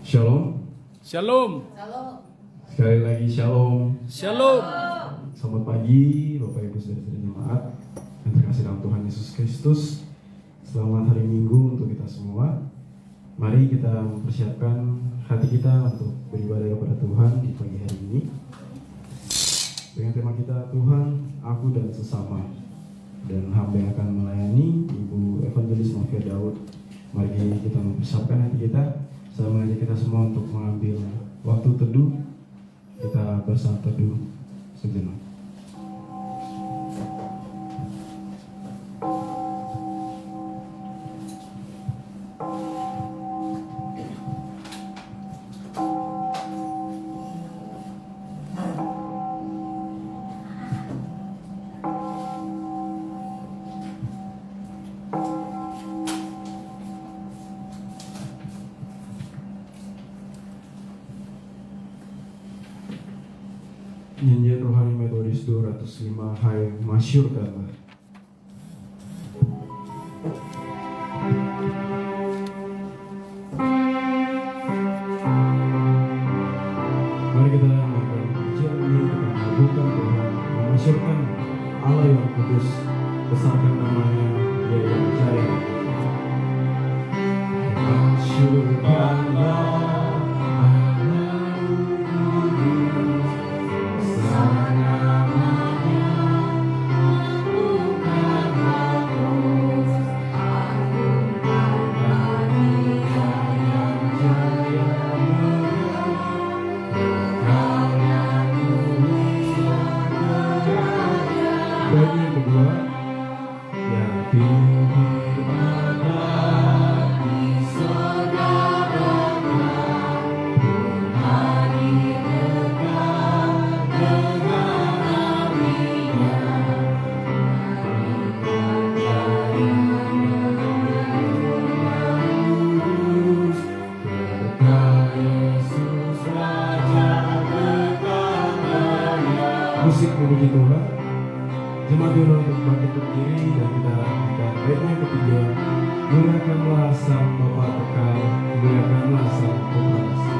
Shalom. Shalom. Sekali lagi shalom. Shalom. Selamat pagi Bapak Ibu Saudara-saudara jemaat yang terkasih dalam Tuhan Yesus Kristus. Selamat hari Minggu untuk kita semua. Mari kita mempersiapkan hati kita untuk beribadah kepada Tuhan di pagi hari ini. Dengan tema kita, Tuhan, aku dan sesama. Dan hamba yang akan melayani Ibu Evangelis Novia Daud. Mari kita mempersiapkan hati kita. Saya mengajak kita semua untuk mengambil waktu teduh. Kita bersama teduh sejenak. Nyanyian Rohani Metodis 205, Hai Masyurkanlah. Mari kita melakukan pujian ini, kita mengagungkan Tuhan, memasyurkan Allah yang kudus, besarkan namanya, Dia yang jaya. Masyurkanlah musik memuji Tuhan. Jemaat dulu untuk bangkit berdiri dan kita akan baiknya ketiga. Muliakanlah Sang Bapa kekal, muliakanlah Sang Penguasa.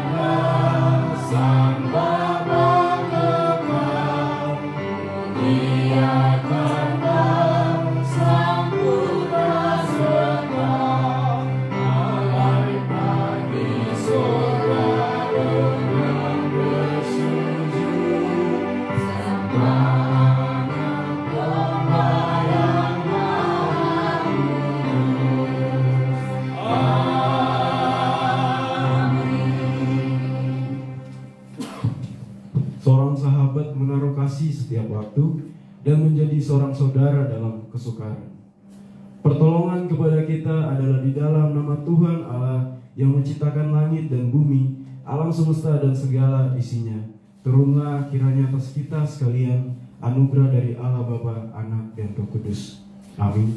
Muliakanlah Sang Bapa kekal, muliakanlah Sang Putra sekal. Alai pagi surga dengan bersujud, sembah anak domba yang maha kudus. Amin. Seorang sahabat menaruh kasih setiap waktu dan menjadi seorang saudara dalam kesukaran. Pertolongan kepada kita adalah di dalam nama Tuhan Allah yang menciptakan langit dan bumi, alam semesta dan segala isinya. Turunlah kiranya atas kita sekalian anugerah dari Allah Bapa, Anak dan Roh Kudus. Amin.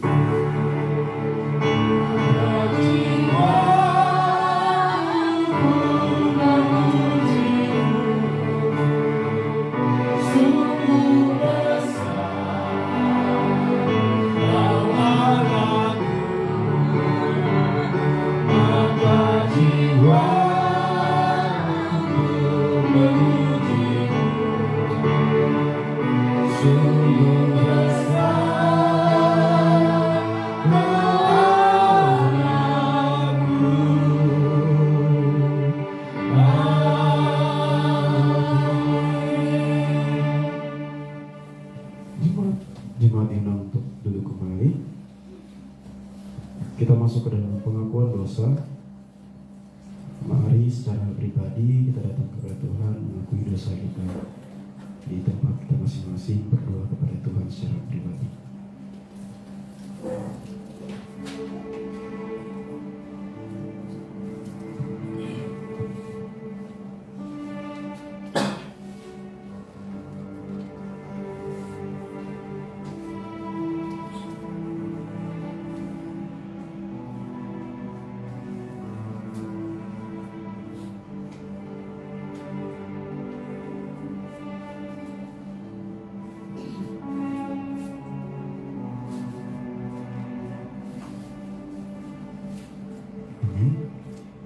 Jemaat diundang untuk duduk kembali. Kita masuk ke dalam pengakuan dosa. Mari secara pribadi kita datang kepada Tuhan, mengakui dosa kita di tempat kita masing-masing, berdoa kepada Tuhan secara pribadi.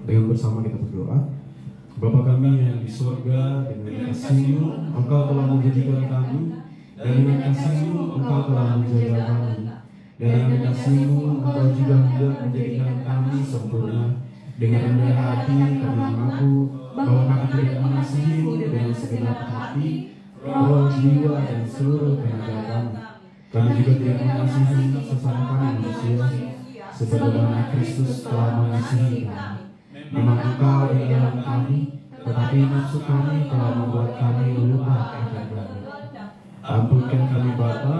Dengan bersama kita berdoa. Bapa kami yang di surga, dengan kasih-Mu Engkau telah menjadikan kami, dan dengan kasih-Mu Engkau telah menjaga kami, dan dengan kasih-Mu Engkau juga hendak menjadikan kami sempurna. Dengan rendah hati kami mengaku bahwa kami tidak mengasihi-Mu dengan segenap hati, roh, jiwa, dan seluruh tenaga kami. Kami juga tidak mengasihi sesama kami manusia, sebagaimana Kristus telah mengasihi kami. Memang Engkau di dalam kami, tetapi nafsu kami telah membuat kami lupa akan kami. Ampunkan kami Bapa,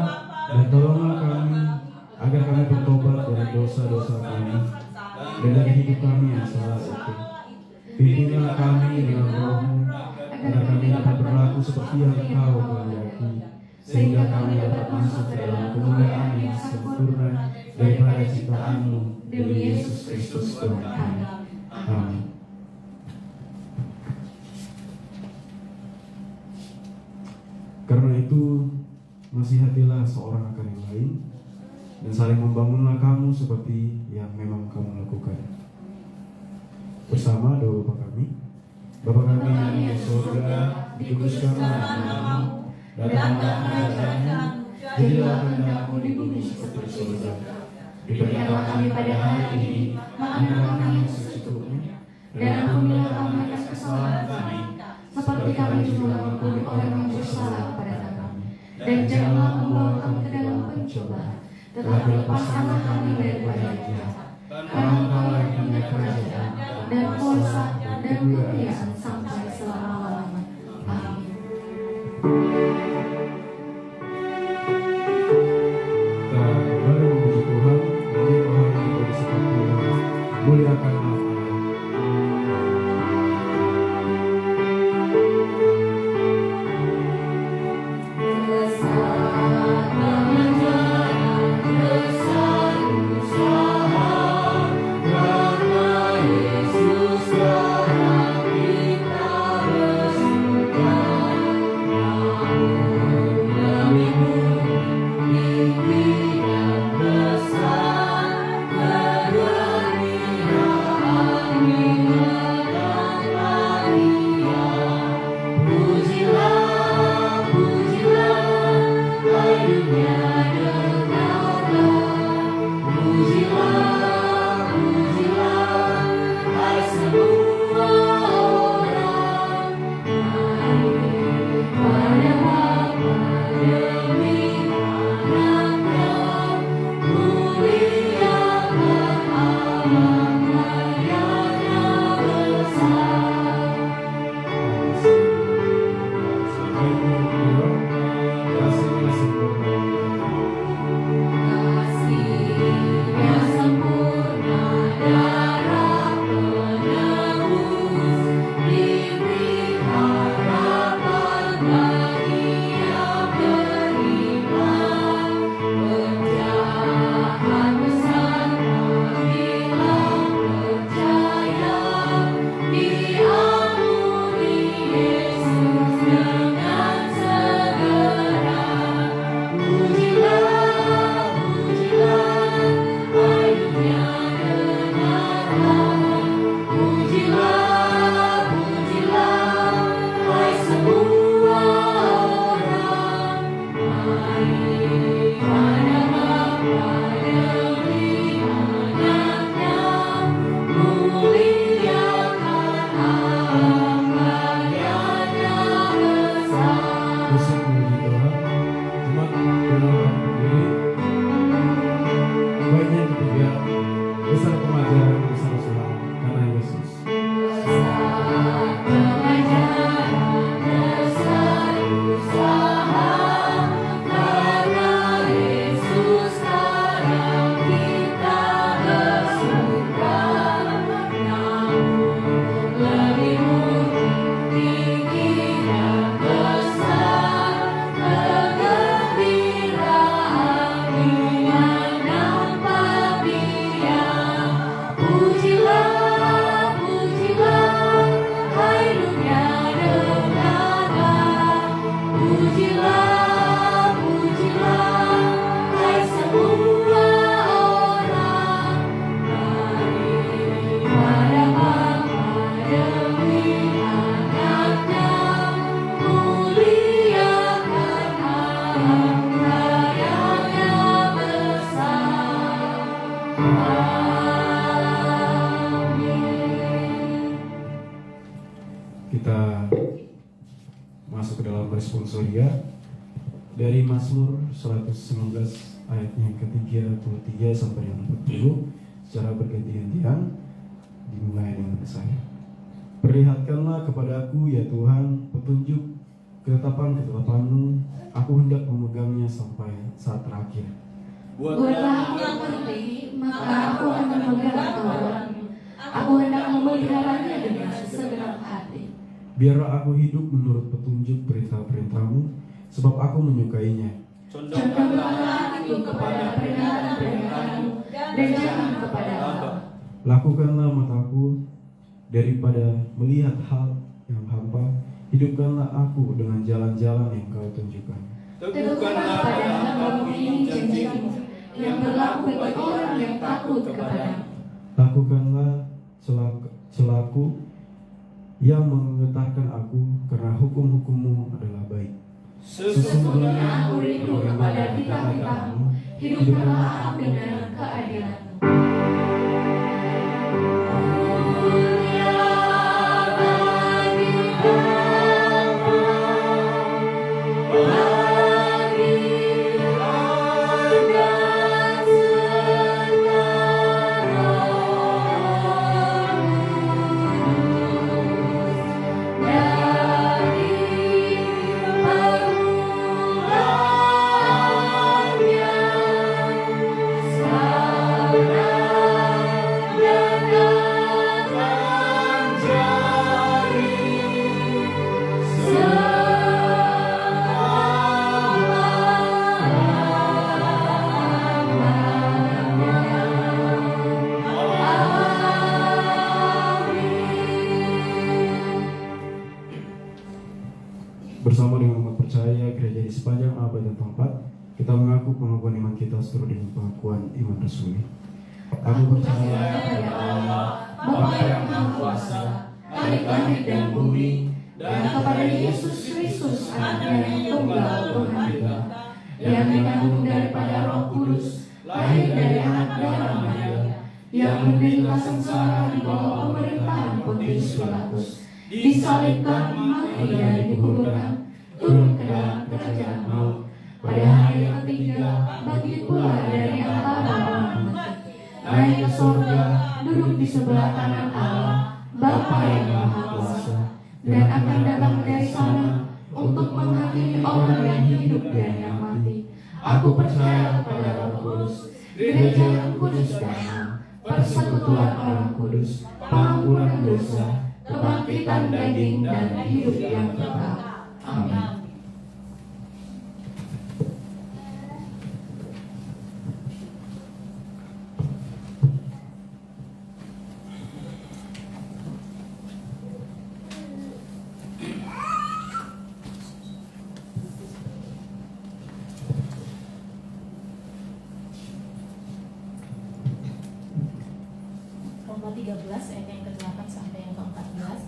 dan tolonglah kami agar kami bertobat dari dosa-dosa kami dan dari hidup kami yang salah itu. Pimpinlah kami dengan Roh-Mu agar kami dapat berlaku seperti yang Engkau kehendaki, sehingga kami dapat masuk ke dalam kemuliaan yang sempurna daripada ciptaan-Mu demi Yesus Kristus Tuhan kami. Amin. Karena itu, nasihatilah seorang akan yang lain, dan saling membangunlah kamu seperti yang memang kamu lakukan. Bersama doa Bapa kami. Bapa kami yang di surga, dikuduskanlah namamu, datanglah kerajaan-Mu, jadilah kehendak-Mu di bumi seperti di surga. Berikanlah kami pada hari ini makanan kami yang secukupnya, dan ampunilah kami atas kesalahan kami, seperti kami juga mengampuni orang yang bersalah kepada kami. Dan janganlah membawa kami ke dalam pencobaan, tetapi lepaskanlah kami daripada yang jahat. Karena Engkau yang punya kerajaan, dan kuasa, dan kemuliaan sampai selama-lamanya. Amin. Kita kembali memuji Tuhan, ini rohani kita disepakati muliakan Allah. Karena Yesus telah kita responsoria dari Mazmur 119 ayatnya yang ke-33 sampai yang 40 secara berganti-gantian, dimulai dengan saya. Perlihatkanlah kepada aku ya Tuhan petunjuk ketetapan-ketetapan-Mu, aku hendak memegangnya sampai saat terakhir. Buatlah aku yang mengerti, maka aku akan memegang Taurat-Mu. Aku hendak memeliharanya dengan segenap hati. Biarlah aku hidup menurut petunjuk perintah-perintah-Mu, sebab aku menyukainya. Condongkanlah hatiku kepada peringatan-peringatan-Mu, dan jangan kepada hamba. Lakukanlah mataku daripada melihat hal yang hampa, hidupkanlah aku dengan jalan-jalan yang Kau tunjukkan. Teguhkanlah pada hamba-Mu ini janji-Mu, yang berlaku bagi orang yang takut kepadamu. Lakukanlah celaku yang menggetarkan aku, karena hukum-hukum-Mu adalah baik. Sesungguhnya aku rindu kepada titah-titah-Mu, hidupkanlah aku dengan keadilan-Mu. Bersama dengan umat percaya gereja di sepanjang abad dan tempat, kita mengaku pengakuan iman kita seturut dengan pengakuan iman rasuli. Aku percaya kepada Allah, Bapa yang Maha Kuasa, langit dan bumi, dan kepada Yesus Kristus, Anaknya yang tunggal Tuhan kita, yang dikandung daripada Roh Kudus, lahir dari anak darah Maria, yang menderita sengsara di bawah pemerintahan Pontius Pilatus, disalibkan, mati dan dikuburkan, turun ke dalam kerajaan maut, pada hari yang ketiga bangkit pula dari antara orang mati, naik ke surga, duduk di sebelah kanan Allah, Bapa yang Maha Kuasa, dan akan datang dari sana untuk menghakimi orang yang hidup dan yang mati. Aku percaya kepada Roh Kudus, gereja yang kudus dan persekutuan orang kudus, pengampunan dosa, kebangkitan daging dan hidup yang kekal. Amin. Roma 13 ayat yang ke-8 sampai yang ke-14.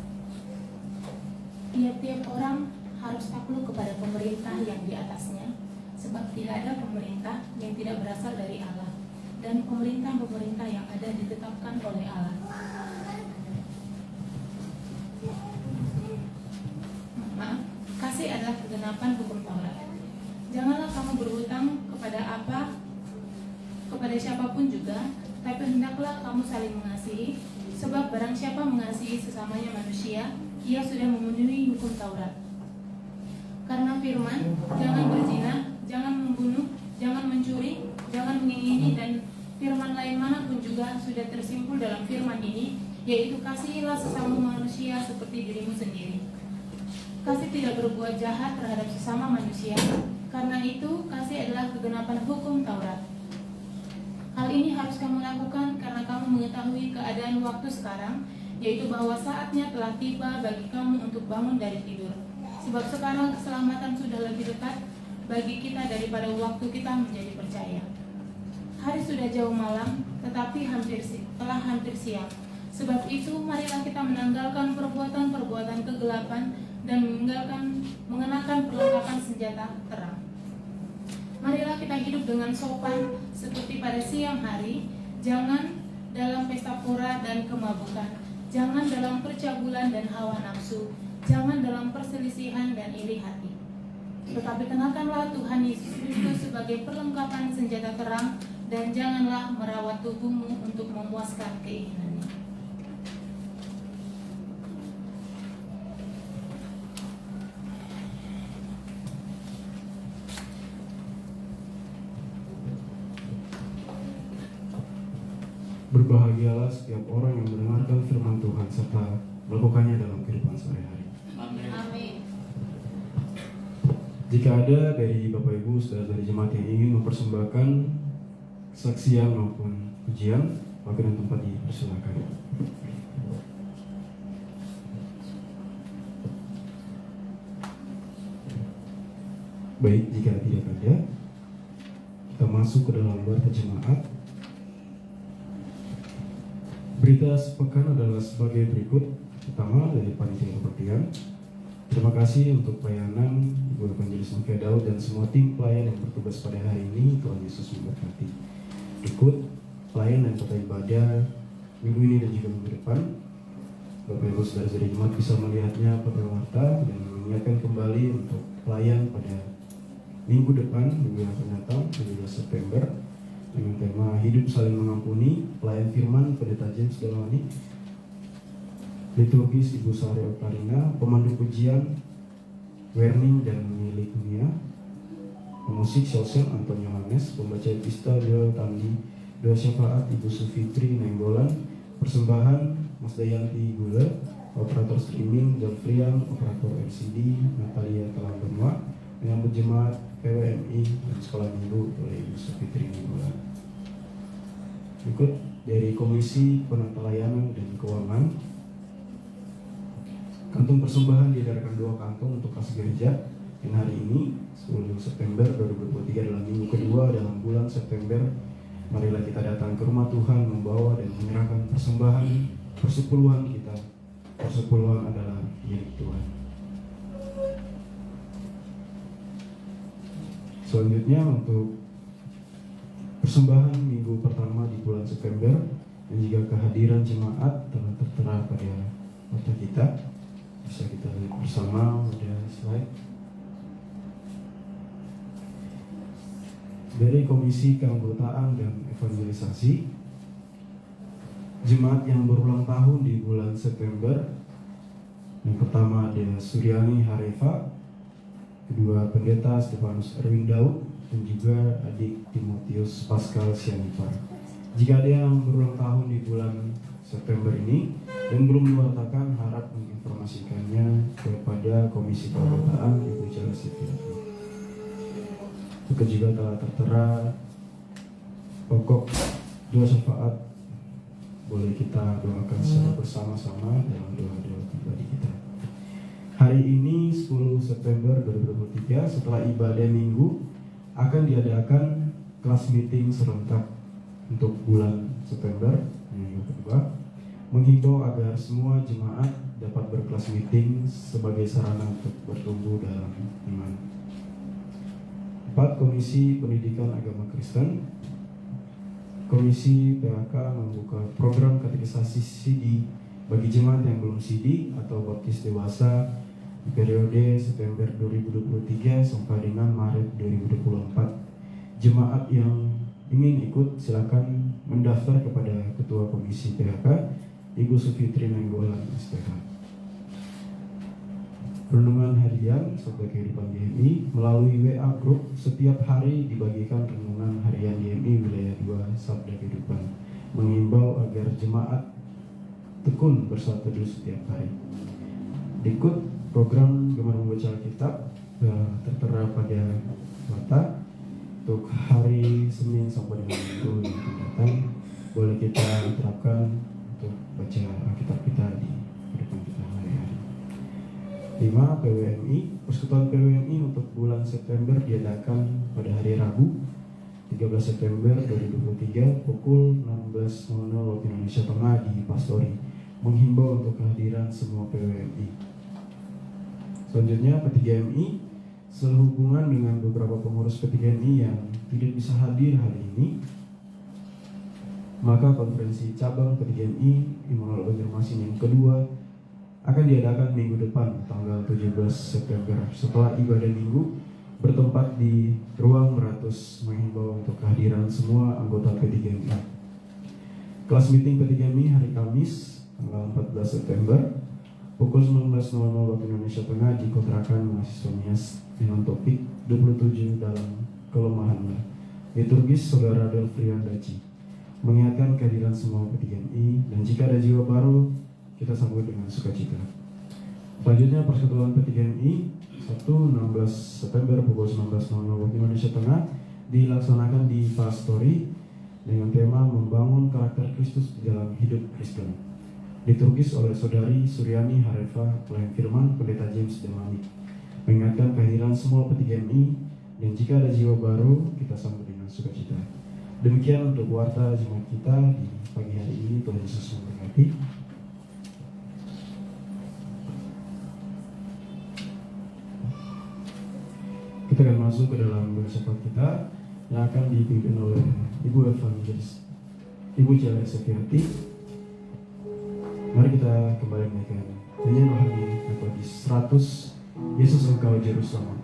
Tiap-tiap orang harus takluk kepada pemerintah yang di atasnya, sebab tidak ada pemerintah yang tidak berasal dari Allah, dan pemerintah-pemerintah yang ada ditetapkan oleh Allah. Kasih adalah kegenapan hukum Taurat. Janganlah kamu berhutang kepada siapapun juga, tapi hendaklah kamu saling mengasihi, sebab barang siapa mengasihi sesamanya manusia, ia sudah memenuhi hukum Taurat. Karena firman, jangan berzina, jangan membunuh, jangan mencuri, jangan mengingini, dan firman lain manapun juga sudah tersimpul dalam firman ini, yaitu kasihilah sesama manusia seperti dirimu sendiri. Kasih tidak berbuat jahat terhadap sesama manusia, karena itu kasih adalah kegenapan hukum Taurat. Hal ini harus kamu lakukan karena kamu mengetahui keadaan waktu sekarang, yaitu bahwa saatnya telah tiba bagi kamu untuk bangun dari tidur. Sebab sekarang keselamatan sudah lebih dekat bagi kita daripada waktu kita menjadi percaya. Hari sudah jauh malam, tetapi telah hampir siang. Sebab itu marilah kita menanggalkan perbuatan-perbuatan kegelapan dan mengenakan perlengkapan senjata terang. Marilah kita hidup dengan sopan seperti pada siang hari, jangan dalam pesta pora dan kemabukan, jangan dalam percabulan dan hawa nafsu, jangan dalam perselisihan dan iri hati. Tetapi kenakanlah Tuhan Yesus Kristus sebagai perlengkapan senjata perang, dan janganlah merawat tubuhmu untuk memuaskan keinginannya. Berbahagialah setiap orang yang mendengarkan firman Tuhan serta melakukannya dalam kehidupan sehari-hari. Amin. Jika ada dari Bapak Ibu saudara dari jemaat yang ingin mempersembahkan kesaksian maupun pujian, maka dan tempat dipersilakan. Baik, jika tidak ada, kita masuk ke dalam berita jemaat. Berita sepekan adalah sebagai berikut. Pertama, dari panitia kebaktian. Terima kasih untuk pelayanan Ibu Evangelis Novia Daud dan semua tim pelayan yang bertugas pada hari ini. Tuhan Yesus memberkati. Berikut pelayan dan kota ibadah minggu ini dan juga minggu depan. Bapak Ibu saudara-saudari jemaat bisa melihatnya pada warta dan mengingatkan kembali untuk pelayan pada minggu depan, minggu yang akan datang, 17 September, dengan tema Hidup Saling Mengampuni, pelayan firman Pendeta James Delawani, liturgis Ibu Sari Okarina, pemandu pujian Werning dan Mili Kunia, pemusik Sosial Anton Yohanes, pembaca epista Leo Tandi, doa syafaat Ibu Sufitri Nenggolan, persembahan Mas Dayanti Gula, operator streaming Jafrian, operator LCD Natalia Talambenwa, menyambut jemaat PWMI dan sekolah minggu oleh Ibu Sufitri Nenggolan. Berikut dari Komisi Penata Layanan dan Keuangan, kantung persembahan diedarkan 2 kantung untuk kas gereja. Dan hari ini 10 September 2023 adalah minggu kedua dalam bulan September. Marilah kita datang ke rumah Tuhan membawa dan menyerahkan persembahan persepuluhan kita. Persepuluhan adalah milik Tuhan. Selanjutnya untuk persembahan minggu pertama di bulan September dan juga kehadiran jemaat telah tertera pada mata kita. Bisa kita lihat bersama pada slide. Dari Komisi Keanggotaan dan Evangelisasi, jemaat yang berulang tahun di bulan September. Yang pertama ada Suryani Harefa, kedua Pendeta Stefanus Erwin Daud, dan juga adik Timotius Pascal Sianipar. Jika ada yang berulang tahun di bulan September ini dan belum diwartakan, harap menginformasikannya kepada Komisi Keanggotaan Ibu Chelsea Fiatri. Juga telah tertera pokok doa syafaat. Boleh kita doakan secara bersama-sama dalam doa-doa pribadi kita. Hari ini 10 September 2023 setelah ibadah minggu akan diadakan kelas meeting serentak untuk bulan September minggu kedua, menghimbau agar semua jemaat dapat berkelas meeting sebagai sarana untuk bertumbuh dalam iman. 4. Komisi Pendidikan Agama Kristen. Komisi PHK membuka program katekisasi CD bagi jemaat yang belum CD atau baptis dewasa di periode September 2023 sampai dengan Maret 2024. Jemaat yang ingin ikut silakan mendaftar kepada Ketua Komisi PHK Ibu Sufitri Nenggolan SPH. Renungan harian Sobat Kehidupan GMI melalui WA Group setiap hari dibagikan renungan harian GMI wilayah 2 Sabda Kehidupan, mengimbau agar jemaat tekun bersatu teduh setiap hari. Berikut program Gemar Membaca Alkitab tertera pada mata untuk hari Senin sampai dengan Minggu yang akan datang. Boleh kita terapkan untuk baca Alkitab kita di depan kita hari-hari. 5. PWMI. Persekutuan PWMI untuk bulan September diadakan pada hari Rabu 13 September 2023 pukul 16.00 waktu Indonesia Tengah di Pastori, menghimbau untuk kehadiran semua PWMI. Selanjutnya P3MI, sehubungan dengan beberapa pengurus P3MI yang tidak bisa hadir hari ini, maka konferensi cabang P3MI Immanuel Banjarmasin yang kedua akan diadakan minggu depan tanggal 17 September setelah ibadah minggu bertempat di ruang Meratus menghimbau untuk kehadiran semua anggota P3MI. Kelas meeting P3MI hari Kamis tanggal 14 September pukul 19.00 waktu Indonesia Tengah di kontrakan mahasiswa Nias dengan topik 27 dalam kelemahannya. Liturgis Saudara Delfrian Daci mengingatkan kehadiran semua P3MI, dan jika ada jiwa baru kita sambut dengan sukacita. Selanjutnya persekutuan P3MI Sabtu 16 September pukul 19.00 waktu Indonesia Tengah dilaksanakan di Pastori dengan tema membangun karakter Kristus di dalam hidup Kristen. Diturkis oleh Saudari Suryani Harefa, pelayan firman Pendeta James Demani, mengingatkan kehadiran semua P3MI, dan jika ada jiwa baru kita sambut dengan sukacita. Demikian untuk warta jemaat kita di pagi hari ini. Tuhan Yesus memberkati. Kita akan masuk ke dalam bersahabat kita yang akan dipimpin oleh Ibu Evangelis Ibu Cela Sefiati. Mari kita kembali menaikkan nyanyian rohani di 100 Yesus Engkau Yerusalem.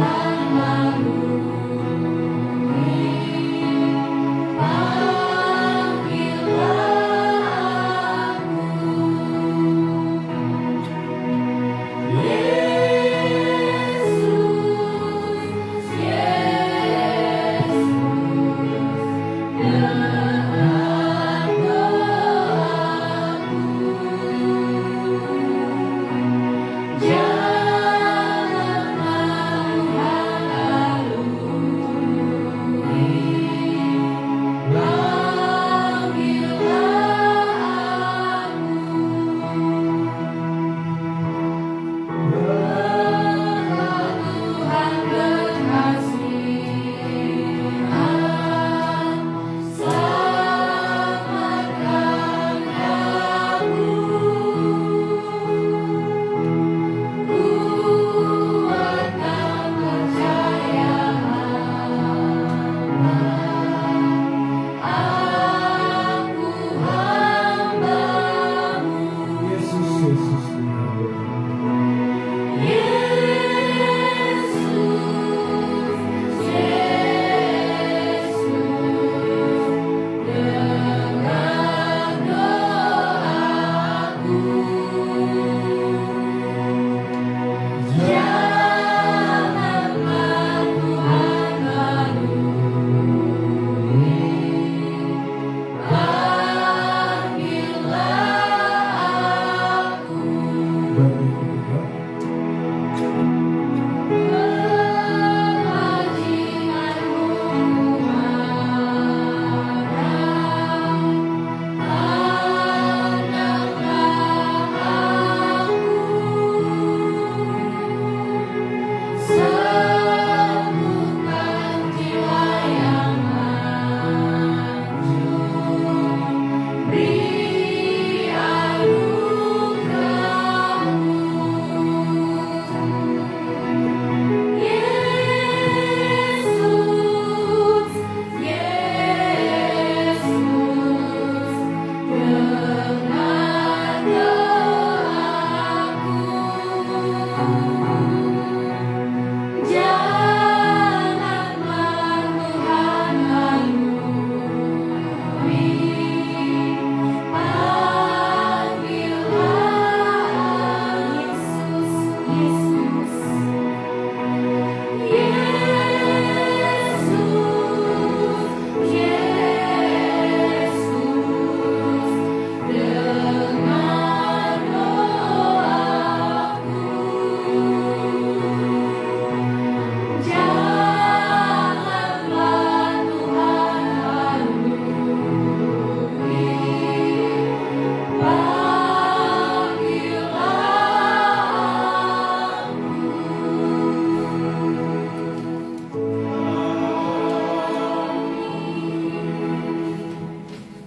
Jangan malu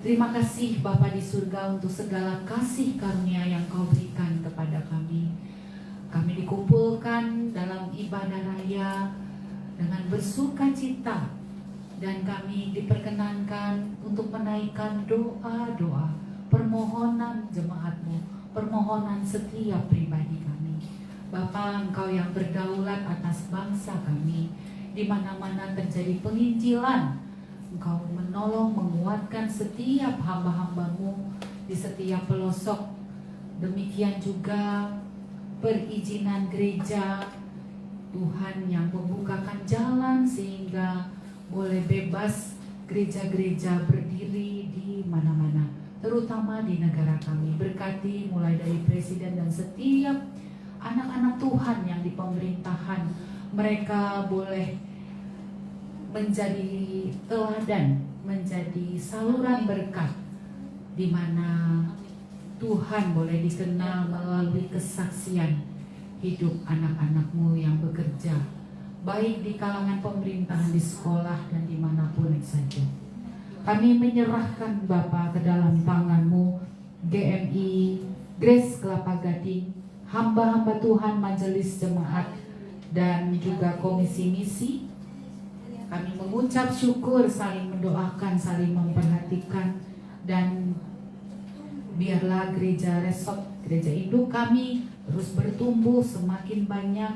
Terima kasih Bapa di surga untuk segala kasih karunia yang Kau berikan kepada kami. Kami dikumpulkan dalam ibadah raya dengan bersuka cita, dan kami diperkenankan untuk menaikkan doa-doa, permohonan jemaat-Mu, permohonan setiap pribadi kami. Bapa, Engkau yang berdaulat atas bangsa kami, di mana-mana terjadi penginjilan, Engkau menolong, menguatkan setiap hamba-hamba-Mu di setiap pelosok. Demikian juga perizinan gereja, Tuhan yang membukakan jalan sehingga boleh bebas gereja-gereja berdiri di mana-mana, terutama di negara kami. Berkati mulai dari presiden dan setiap anak-anak Tuhan yang di pemerintahan, mereka boleh menjadi teladan, menjadi saluran berkat, di mana Tuhan boleh dikenal melalui kesaksian hidup anak-anak-Mu yang bekerja, baik di kalangan pemerintahan, di sekolah, dan dimanapun saja. Kami menyerahkan Bapa ke dalam tangan-Mu GMI Grace Kelapa Gading, hamba-hamba Tuhan, majelis jemaat, dan juga komisi misi. Kami mengucap syukur, saling mendoakan, saling memperhatikan, dan biarlah gereja resort, gereja induk kami terus bertumbuh semakin banyak,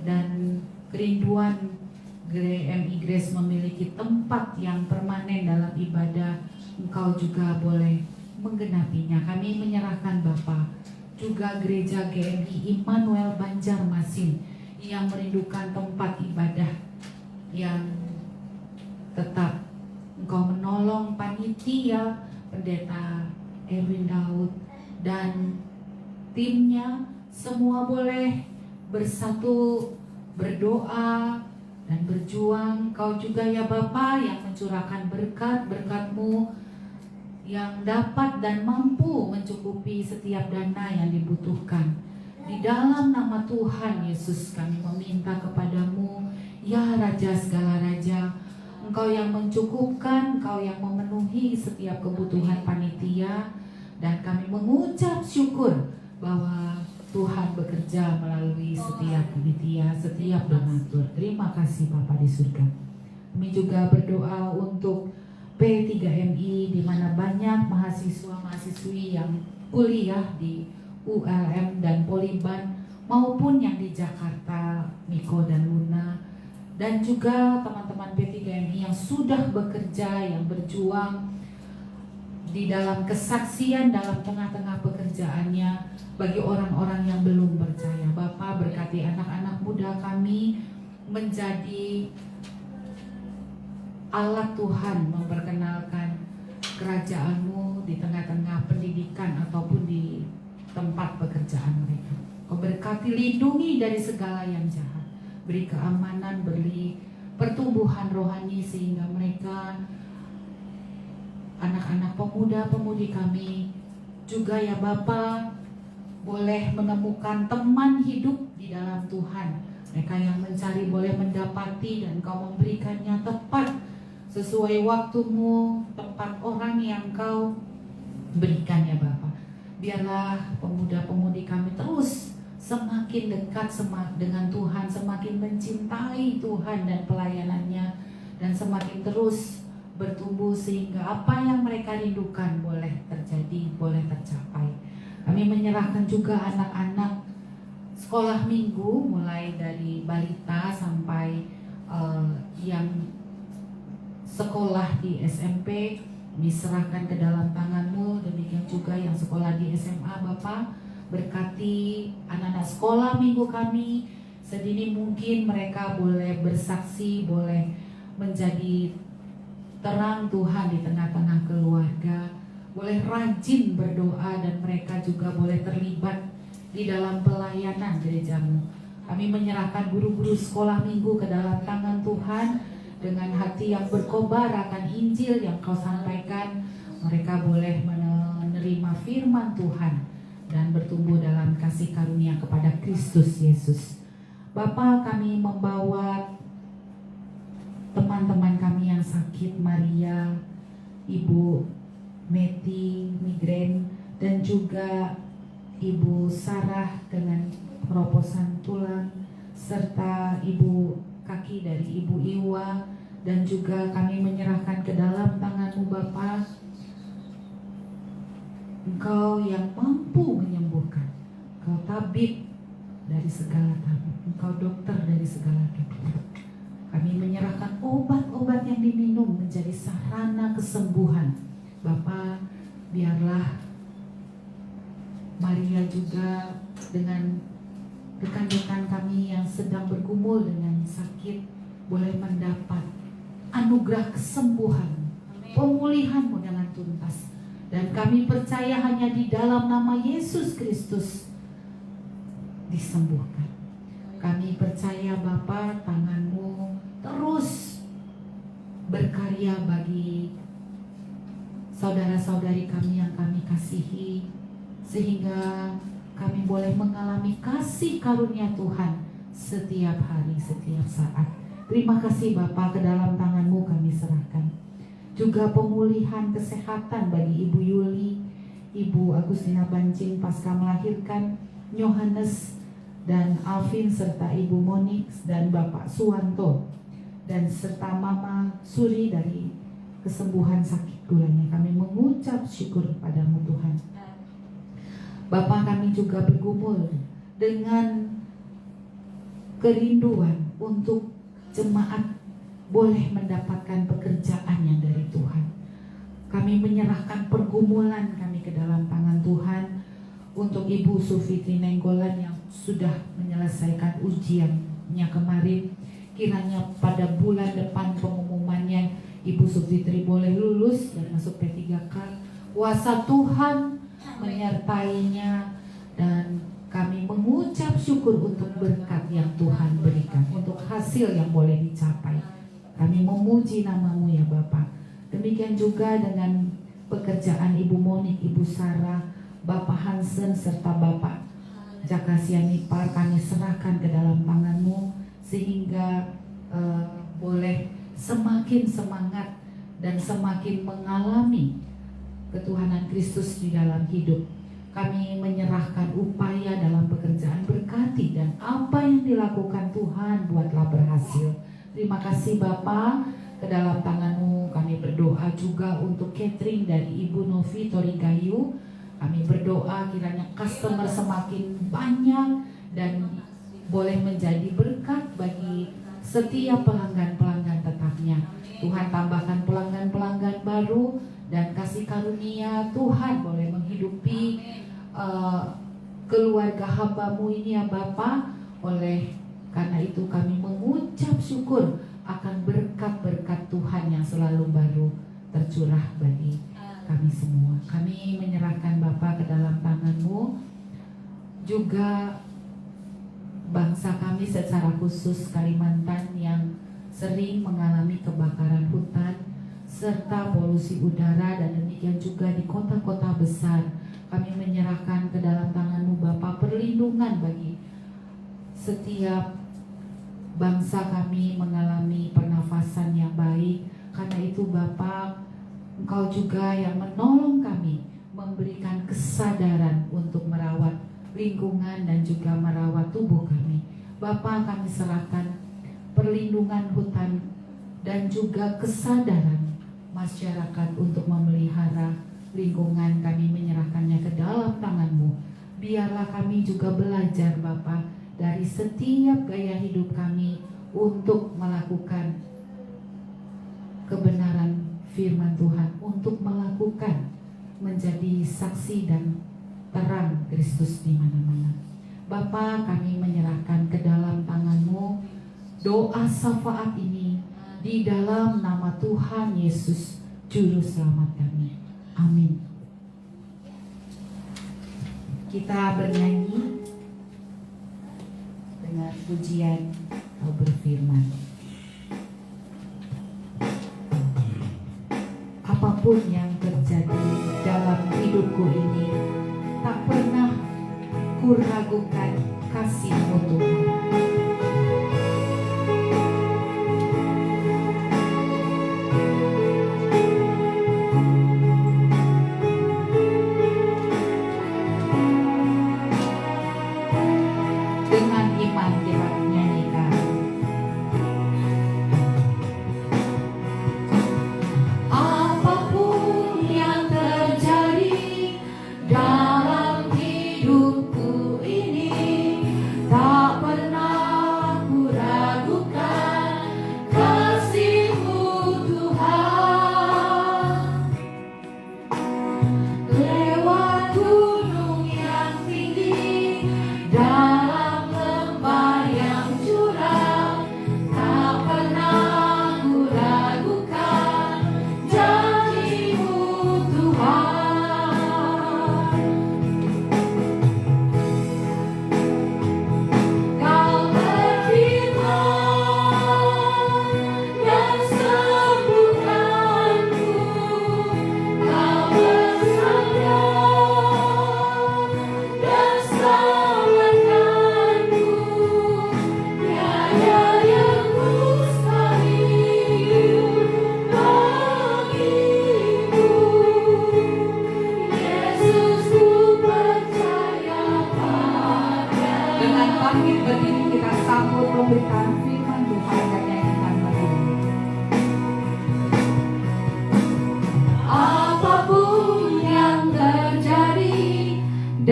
dan kerinduan GMI Grace memiliki tempat yang permanen dalam ibadah, Engkau juga boleh menggenapinya. Kami menyerahkan Bapa juga gereja GMI Immanuel Banjarmasin yang merindukan tempat ibadah yang tetap. Engkau menolong panitia, pendeta Erwin Daud dan timnya, semua boleh bersatu berdoa dan berjuang. Kau juga ya Bapa yang mencurahkan berkat-Mu yang dapat dan mampu mencukupi setiap dana yang dibutuhkan. Di dalam nama Tuhan Yesus kami meminta kepadamu, ya Raja segala Raja, Engkau yang mencukupkan, Engkau yang memenuhi setiap kebutuhan panitia, dan kami mengucap syukur bahwa Tuhan bekerja melalui setiap panitia, setiap donatur. Terima kasih Bapa di surga. Kami juga berdoa untuk P3MI, di mana banyak mahasiswa-mahasiswi yang kuliah di ULM dan Poliban, maupun yang di Jakarta, Miko dan Luna, dan juga teman-teman P3MI yang sudah bekerja, yang berjuang di dalam kesaksian dalam tengah-tengah pekerjaannya bagi orang-orang yang belum percaya. Bapa, berkati anak-anak muda kami menjadi alat Tuhan memperkenalkan kerajaan-Mu di tengah-tengah pendidikan ataupun di tempat pekerjaan mereka. Kau berkati, lindungi dari segala yang jahat, beri keamanan, beri pertumbuhan rohani, sehingga mereka, anak-anak pemuda-pemudi kami juga ya Bapa, boleh menemukan teman hidup di dalam Tuhan. Mereka yang mencari boleh mendapati, dan Kau memberikannya tepat sesuai waktu-Mu, tempat orang yang Kau berikan ya Bapa. Biarlah pemuda-pemudi kami terus semakin dekat dengan Tuhan, semakin mencintai Tuhan dan pelayanannya, dan semakin terus bertumbuh sehingga apa yang mereka rindukan boleh terjadi, boleh tercapai. Kami menyerahkan juga anak-anak sekolah minggu, mulai dari balita sampai yang sekolah di SMP, diserahkan ke dalam tangan-Mu. Demikian juga yang sekolah di SMA, Bapa, berkati anak-anak sekolah minggu kami sedini mungkin, mereka boleh bersaksi, boleh menjadi terang Tuhan di tengah-tengah keluarga, boleh rajin berdoa, dan mereka juga boleh terlibat di dalam pelayanan gereja-Mu. Kami menyerahkan guru-guru sekolah minggu ke dalam tangan Tuhan. Dengan hati yang berkobar akan Injil yang Kau sampaikan, mereka boleh menerima firman Tuhan dan bertumbuh dalam kasih karunia kepada Kristus Yesus. Bapa, kami membawa teman-teman kami yang sakit, Maria, Ibu Meti migrain, dan juga Ibu Sarah dengan keroposan tulang, serta Ibu kaki dari Ibu Iwa, dan juga kami menyerahkan ke dalam tangan-Mu Bapa. Engkau yang mampu menyembuhkan, Engkau tabib dari segala tabib, Engkau dokter dari segala dokter. Kami menyerahkan obat-obat yang diminum menjadi sarana kesembuhan. Bapa, biarlah Maria juga dengan rekan-rekan kami yang sedang bergumul dengan sakit boleh mendapat anugerah kesembuhan, pemulihan-Mu dengan tuntas. Dan kami percaya hanya di dalam nama Yesus Kristus disembuhkan. Kami percaya Bapa, tangan-Mu terus berkarya bagi saudara-saudari kami yang kami kasihi, sehingga kami boleh mengalami kasih karunia Tuhan setiap hari, setiap saat. Terima kasih Bapa, ke dalam tangan-Mu kami serahkan juga pemulihan kesehatan bagi Ibu Yuli, Ibu Agustina Bancing pasca melahirkan, Yohanes dan Alvin, serta Ibu Monix dan Bapak Suwanto, dan serta Mama Suri dari kesembuhan sakit gulanya. Kami mengucap syukur padamu Tuhan. Bapak, kami juga bergumul dengan kerinduan untuk jemaat boleh mendapatkan pekerjaan yang dari Tuhan. Kami menyerahkan pergumulan kami ke dalam tangan Tuhan untuk Ibu Sufitri Nenggolan yang sudah menyelesaikan ujiannya kemarin. Kiranya pada bulan depan pengumumannya Ibu Sufitri boleh lulus dan masuk P3K. Kuasa Tuhan menyertainya, dan kami mengucap syukur untuk berkat yang Tuhan berikan, untuk hasil yang boleh dicapai. Kami memuji nama-Mu ya Bapak. Demikian juga dengan pekerjaan Ibu Monik, Ibu Sarah, Bapak Hansen, serta Bapak Jakasianipar, kami serahkan ke dalam tangan-Mu, sehingga boleh semakin semangat dan semakin mengalami ketuhanan Kristus di dalam hidup. Kami menyerahkan upaya dalam pekerjaan, berkati, dan apa yang dilakukan Tuhan buatlah berhasil. Terima kasih Bapa, ke dalam tangan-Mu kami berdoa juga untuk catering dari Ibu Novi Torigayu. Kami berdoa kiranya customer semakin banyak dan boleh menjadi berkat bagi setiap pelanggan-pelanggan tetapnya. Tuhan tambahkan pelanggan-pelanggan baru, dan kasih karunia Tuhan boleh menghidupi keluarga hamba-Mu ini ya Bapa. Oleh karena itu kami mengucap syukur akan berkat-berkat Tuhan yang selalu baru tercurah bagi kami semua. Kami menyerahkan Bapa ke dalam tangan-Mu juga bangsa kami secara khusus Kalimantan yang sering mengalami kebakaran hutan serta polusi udara, dan demikian juga di kota-kota besar. Kami menyerahkan ke dalam tangan-Mu Bapa perlindungan bagi setiap bangsa kami mengalami pernafasan yang baik. Karena itu Bapa, Engkau juga yang menolong kami, memberikan kesadaran untuk merawat lingkungan dan juga merawat tubuh kami. Bapa, kami serahkan perlindungan hutan dan juga kesadaran masyarakat untuk memelihara lingkungan. Kami menyerahkannya ke dalam tangan-Mu. Biarlah kami juga belajar Bapa dari setiap gaya hidup kami untuk melakukan kebenaran firman Tuhan, untuk melakukan menjadi saksi dan terang Kristus di mana-mana. Bapa, kami menyerahkan ke dalam tangan-Mu doa syafaat ini di dalam nama Tuhan Yesus Juru Selamat kami. Amin. Kita bernyanyi dengan pujian Kau berfirman. Apapun yang terjadi dalam hidupku ini, tak pernah kuragukan kasih-Mu Tuhan.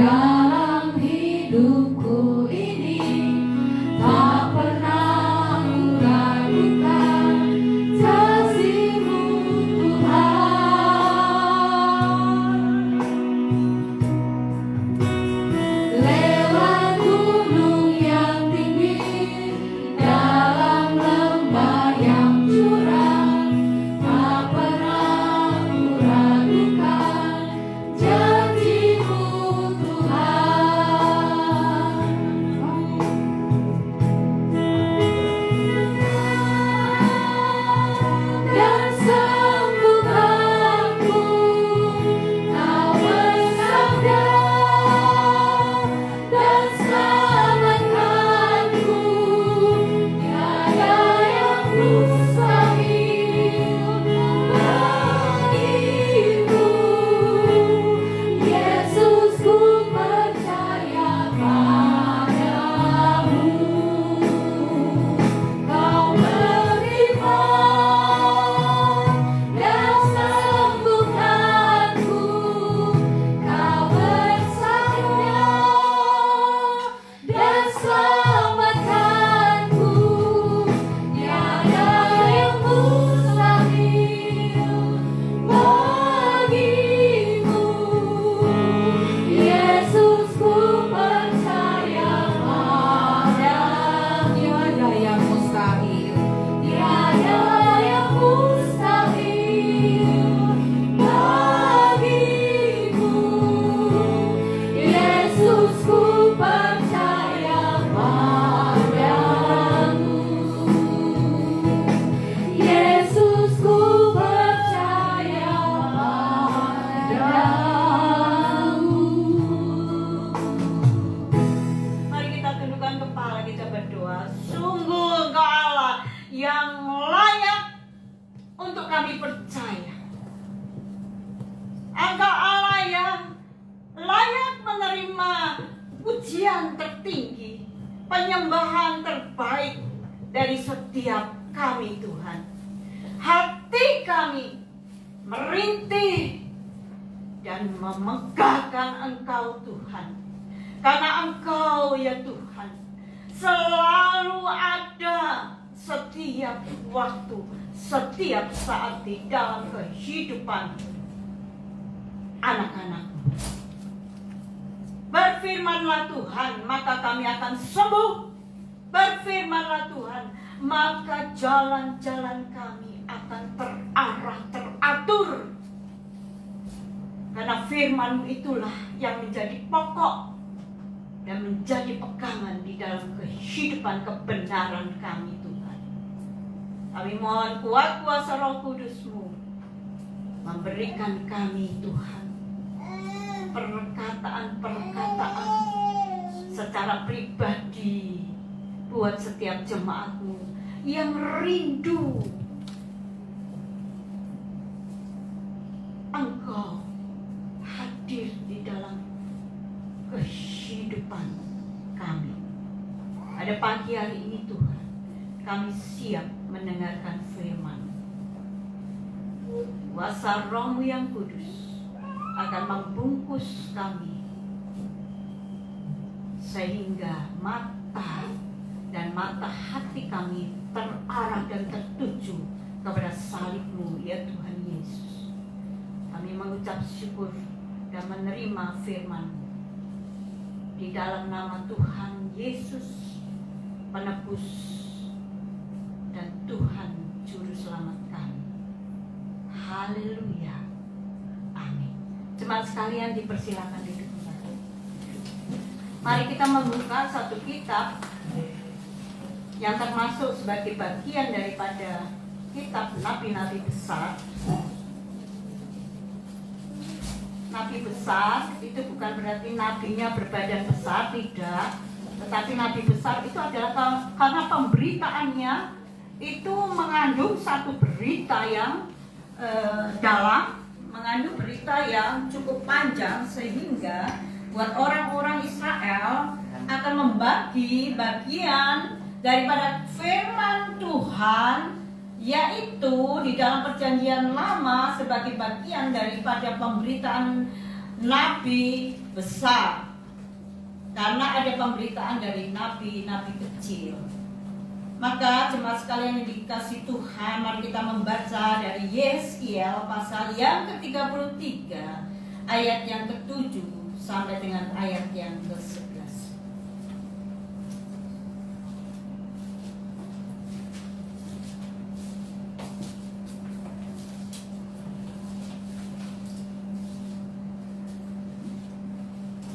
dalam hidupku ini. Tak pernah ku ragukan kasih-Mu Tuhan. Lewat gunung yang tinggi, dalam lembah yang curam, tak pernah ku ragukan janji-Mu Tuhan. Dan sembuhkanku, Kau bersabda, dan selamatkanku, tiada yang mustahil bagimu. Yesus, ku percaya padamu. Kau beriman dan sembuhkanku, Kau bersabda dan selamatkanku, tiada yang mustahil bagimu. Yesus, ku percaya padamu. Tiada yang mustahil. Tiada yang mustahil bagimu. Yesus, ku percaya padamu. Yesus, ku percaya padamu. Mari kita tundukkan kepala, kita berdoa. Sungguh Engkau Allah yang layak untuk kami percaya. Engkau Allah yang layak menerima pujian tertinggi, penyembahan terbaik dari setiap kami Tuhan. Hati kami merintih dan memegahkan Engkau Tuhan. Karena Engkau ya Tuhan selalu ada setiap waktu, setiap saat di dalam kehidupan anak-anak-Mu. Berfirmanlah Tuhan, maka kami akan sembuh. Berfirmanlah Tuhan, maka jalan-jalan kami akan terarah, teratur. Karena firman-Mu itulah yang menjadi pokok dan menjadi pegangan di dalam kehidupan kebenaran kami Tuhan. Kami mohon kuat kuasa Roh Kudus-Mu memberikan kami Tuhan perkataan-perkataan secara pribadi buat setiap jemaat-Mu yang rindu Engkau hadir di dalam kehidupan kami. Pada pagi hari ini Tuhan, kami siap mendengarkan firman. Kuasa Roh-Mu yang kudus akan membungkus kami sehingga mata dan mata hati kami terarah dan tertuju kepada salib-Mu ya Tuhan Yesus. Kami mengucap syukur dan menerima firman di dalam nama Tuhan Yesus, penebus dan Tuhan Juru Selamat kami. Haleluya. Amin. Jemaat sekalian dipersilakan duduk kembali. Mari kita membuka satu kitab yang termasuk sebagai bagian daripada kitab nabi-nabi besar. Nabi besar itu bukan berarti nabinya berbadan besar, tidak. Tetapi nabi besar itu adalah karena pemberitaannya itu mengandung satu berita yang dalam, mengandung berita yang cukup panjang, sehingga buat orang-orang Israel akan membagi bagian daripada firman Tuhan, yaitu di dalam perjanjian lama sebagai bagian daripada pemberitaan nabi besar. Karena ada pemberitaan dari nabi-nabi kecil. Maka jemaat sekalian yang dikasihi Tuhan, mari kita membaca dari Yeskiel pasal yang ke-33 ayat yang ke-7 sampai dengan ayat yang ke-11.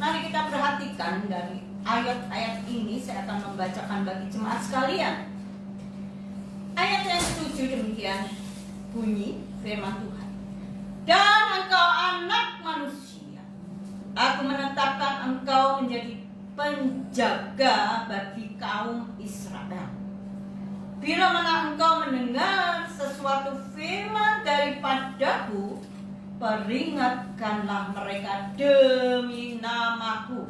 Mari kita perhatikan dari ayat-ayat ini, saya akan membacakan bagi jemaat sekalian. Ayat yang ke-7 demikian bunyi firman Tuhan. Dan engkau anak manusia, aku menetapkan engkau menjadi penjaga bagi kaum Israel. Bila mana engkau mendengar sesuatu firman daripadaku, peringatkanlah mereka demi namaku.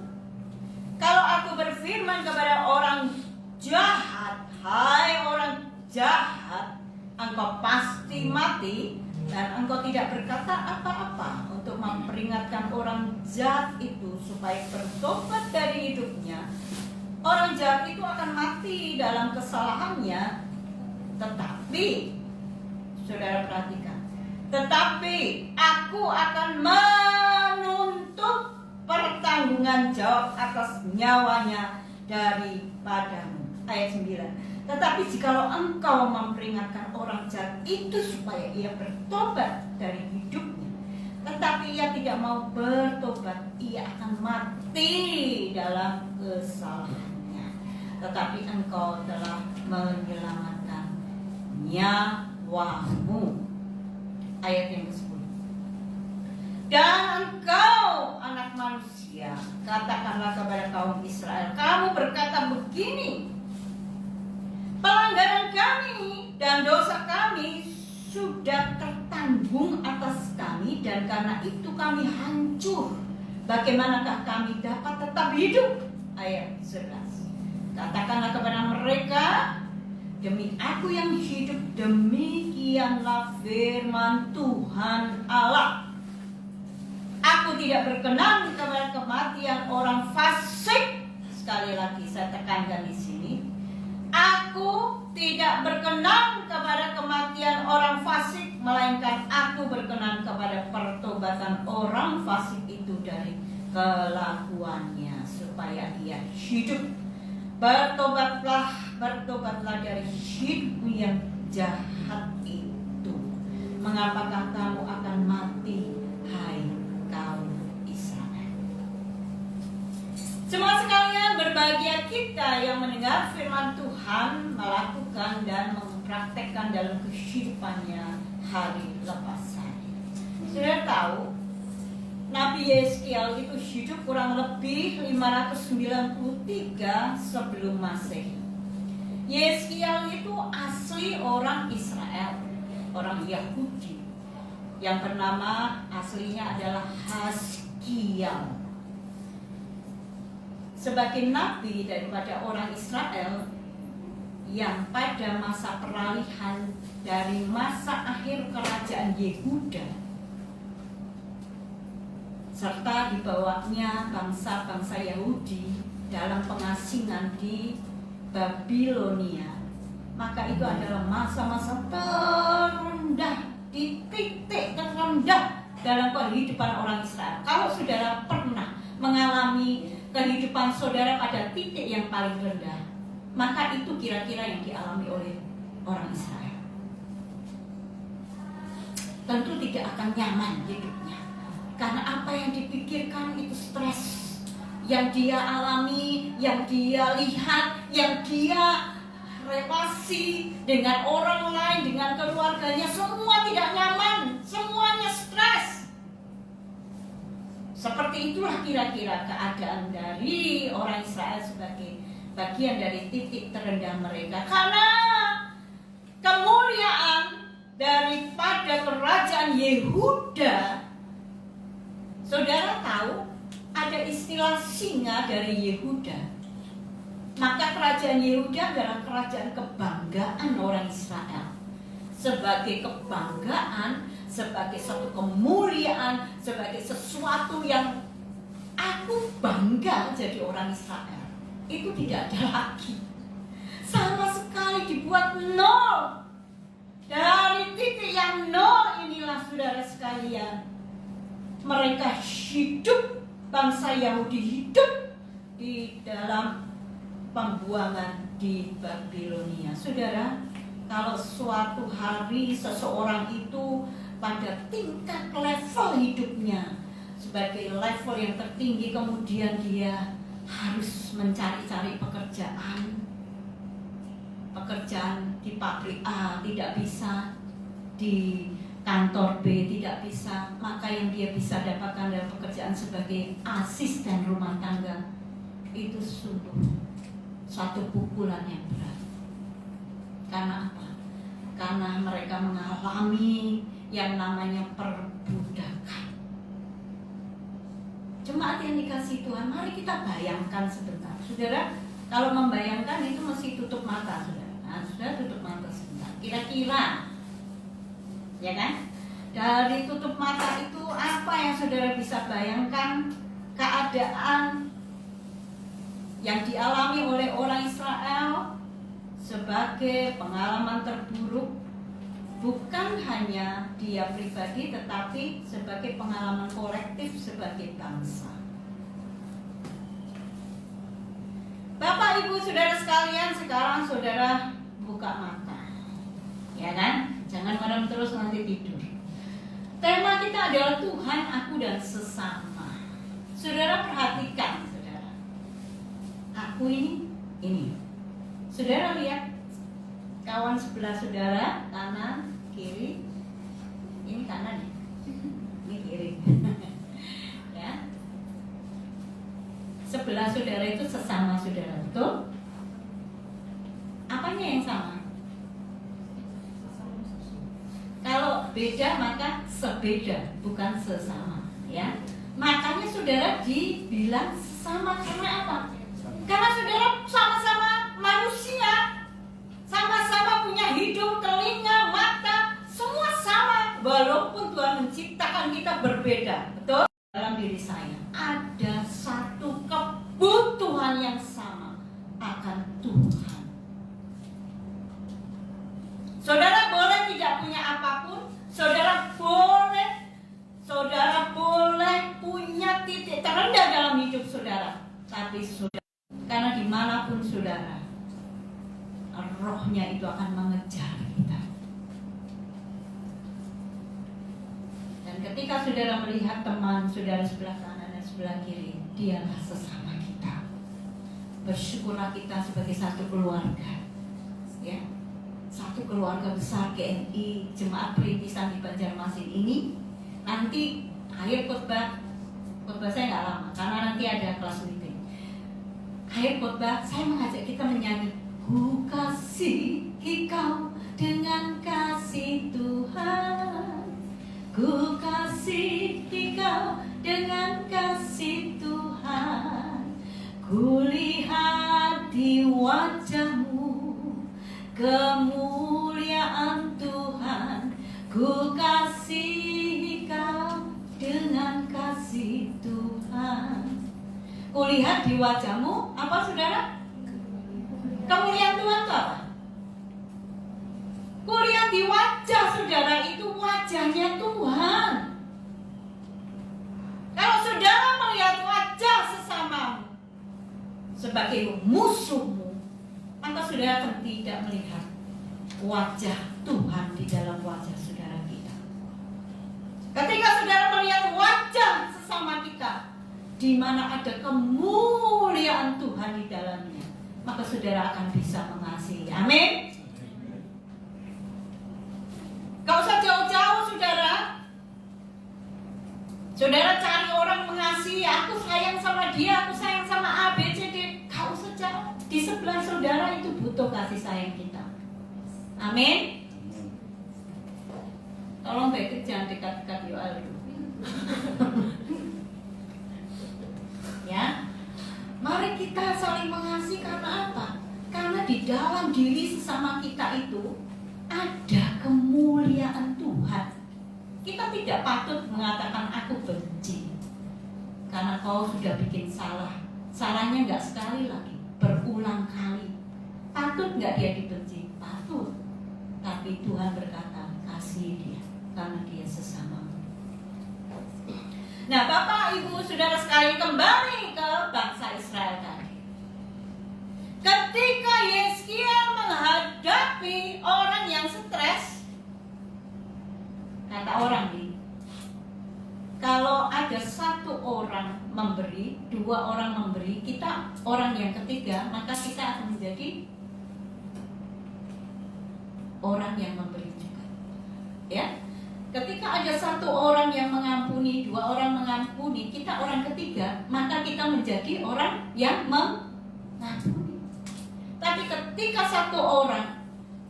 Kalau aku berfirman kepada orang jahat, hai orang jahat, engkau pasti mati, dan engkau tidak berkata apa-apa untuk memperingatkan orang jahat itu supaya bertobat dari hidupnya, orang jahat itu akan mati dalam kesalahannya. Tetapi, saudara perhatikan, tetapi aku akan menuntut pertanggungan jawab atas nyawanya daripadamu. Ayat 9. Tetapi jikalau engkau memperingatkan orang jahat itu supaya ia bertobat dari hidupnya, tetapi ia tidak mau bertobat, ia akan mati dalam kesalahannya. Tetapi engkau telah menyelamatkan nyawamu. Ayat yang ke-10. Dan engkau anak manusia, katakanlah kepada kaum Israel, kamu berkata begini, pelanggaran kami dan dosa kami sudah tertanggung atas kami, dan karena itu kami hancur. Bagaimanakah kami dapat tetap hidup? Ayat 11. Katakanlah kepada mereka, demi aku yang hidup, demikianlah firman Tuhan Allah. Aku tidak berkenan kepada kematian orang fasik. Sekali lagi saya tekankan di sini. Aku tidak berkenan kepada kematian orang fasik, melainkan aku berkenan kepada pertobatan orang fasik itu dari kelakuannya supaya ia hidup. Bertobatlah dari hidupmu yang jahat itu. Mengapakah kamu akan mati, hai kaum Israel? Semua sekalian, berbahagia kita yang mendengar firman Tuhan, melakukan dan mempraktekkan dalam kehidupannya hari lepas hari. Sudah tahu, Nabi Yeskiel itu hidup kurang lebih 593 sebelum Masehi. Yeskiel itu asli orang Israel, orang Yahudi, yang bernama aslinya adalah Haskiel. Sebagai nabi daripada orang Israel yang pada masa peralihan dari masa akhir kerajaan Yehuda serta dibawanya bangsa-bangsa Yahudi dalam pengasingan di Babilonia, maka itu adalah masa-masa terendah, di titik terendah dalam kehidupan orang Israel. Kalau saudara pernah mengalami kehidupan saudara pada titik yang paling rendah, maka itu kira-kira yang dialami oleh orang Israel. Tentu tidak akan nyaman hidupnya, karena apa yang dipikirkan itu stres, yang dia alami, yang dia lihat, yang dia relasi dengan orang lain, dengan keluarganya, semua tidak nyaman, semuanya stres. Seperti itulah kira-kira keadaan dari orang Israel sebagai bagian dari titik terendah mereka. Karena kemuliaan daripada kerajaan Yehuda, saudara tahu ada istilah singa dari Yehuda. Maka kerajaan Yehuda adalah kerajaan kebanggaan orang Israel. Sebagai kebanggaan, sebagai satu kemuliaan, sebagai sesuatu yang aku bangga jadi orang Israel. Itu tidak ada lagi. Sama sekali dibuat nol. Dari titik yang nol inilah saudara sekalian, mereka hidup, bangsa Yahudi hidup di dalam pembuangan di Babilonia. Saudara, kalau suatu hari seseorang itu pada tingkat level hidupnya sebagai level yang tertinggi, kemudian dia harus mencari-cari pekerjaan di pabrik A tidak bisa, di kantor B tidak bisa, maka yang dia bisa dapatkan adalah pekerjaan sebagai asisten rumah tangga. Itu sungguh suatu pukulan yang berat. Karena apa? Karena mereka mengalami yang namanya perbudakan. Jemaat yang dikasihi Tuhan, mari kita bayangkan sebentar. Saudara, kalau membayangkan itu mesti tutup mata, saudara. Nah, saudara tutup mata sebentar. Kira-kira, ya kan? Dari tutup mata itu apa yang saudara bisa bayangkan keadaan yang dialami oleh orang Israel sebagai pengalaman terburuk, bukan hanya dia pribadi tetapi sebagai pengalaman kolektif sebagai bangsa. Bapak, Ibu, saudara sekalian, sekarang saudara buka mata, ya kan? Jangan malam terus nanti tidur. Tema kita adalah Tuhan, aku dan sesama. Saudara perhatikan, saudara. Aku ini. Saudara lihat kawan sebelah saudara, kanan, kiri. Ini kanan ya? Ini kiri. Ya. Sebelah saudara itu sesama saudara, betul? Apanya yang sama? Kalau beda maka sebeda, bukan sesama, ya. Makanya saudara dibilang sesama karena apa? Karena saudara sama-sama manusia, sama-sama punya hidung, telinga, mata, semua sama. Walaupun Tuhan menciptakan kita berbeda, betul? Dalam diri saya ada satu kebutuhan yang sama akan Tuhan. Saudara boleh tidak punya apapun, saudara boleh punya titik terendah dalam hidup saudara, tapi saudara, karena dimanapun saudara, rohnya itu akan mengejar kita. Dan ketika saudara melihat teman saudara sebelah kanan dan sebelah kiri, dialah sesama kita. Bersyukurlah kita sebagai satu keluarga, ya. Satu keluarga besar GNI Jemaat Perintisan di Banjarmasin ini. Nanti akhir khotbah saya nggak lama karena nanti ada kelas meeting. Akhir khotbah saya mengajak kita menyanyi, ku kasihi kau dengan kasih Tuhan, ku kasihi kau dengan kasih Tuhan, ku lihat di wajahmu kemuliaan Tuhan, ku kasihi kau dengan kasih Tuhan. Kulihat di wajahmu, apa saudara? Kemuliaan Tuhan itu apa? Kulihat di wajah saudara itu wajahnya Tuhan. Kalau saudara melihat wajah sesamamu sebagai musuhmu, maka saudara akan tidak melihat wajah Tuhan di dalam wajah saudara kita. Ketika saudara melihat wajah sesama kita, di mana ada kemuliaan Tuhan di dalamnya, maka saudara akan bisa mengasihi. Amin. Gak usah jauh-jauh saudara. Saudara cari orang mengasihi, aku sayang sama dia, aku sayang sama A, B, C, D. Gak usah jauh. Di sebelah saudara itu butuh kasih sayang kita. Amin. Tolong baik jangan dekat-dekat Yoel. Ya. Mari kita saling mengasihi karena apa? Karena di dalam diri sesama kita itu ada kemuliaan Tuhan. Kita tidak patut mengatakan aku benci. karena kau sudah bikin salah. Salahnya nggak sekali lagi, berulang kali. Patut nggak dia dibenci? Patut. Tapi Tuhan berkata, kasih dia, karena dia sesama. Nah, Bapak, Ibu, Saudara sekalian, kembali ke bangsa Israel tadi. Ketika Yeskiel menghadapi orang yang stres, kata orang nih, kalau ada satu orang memberi, dua orang memberi, kita orang yang ketiga, maka kita akan menjadi orang yang memberi juga. Ya, ketika ada satu orang yang mengampuni, dua orang mengampuni, kita orang ketiga, maka kita menjadi orang yang mengampuni. Tapi ketika satu orang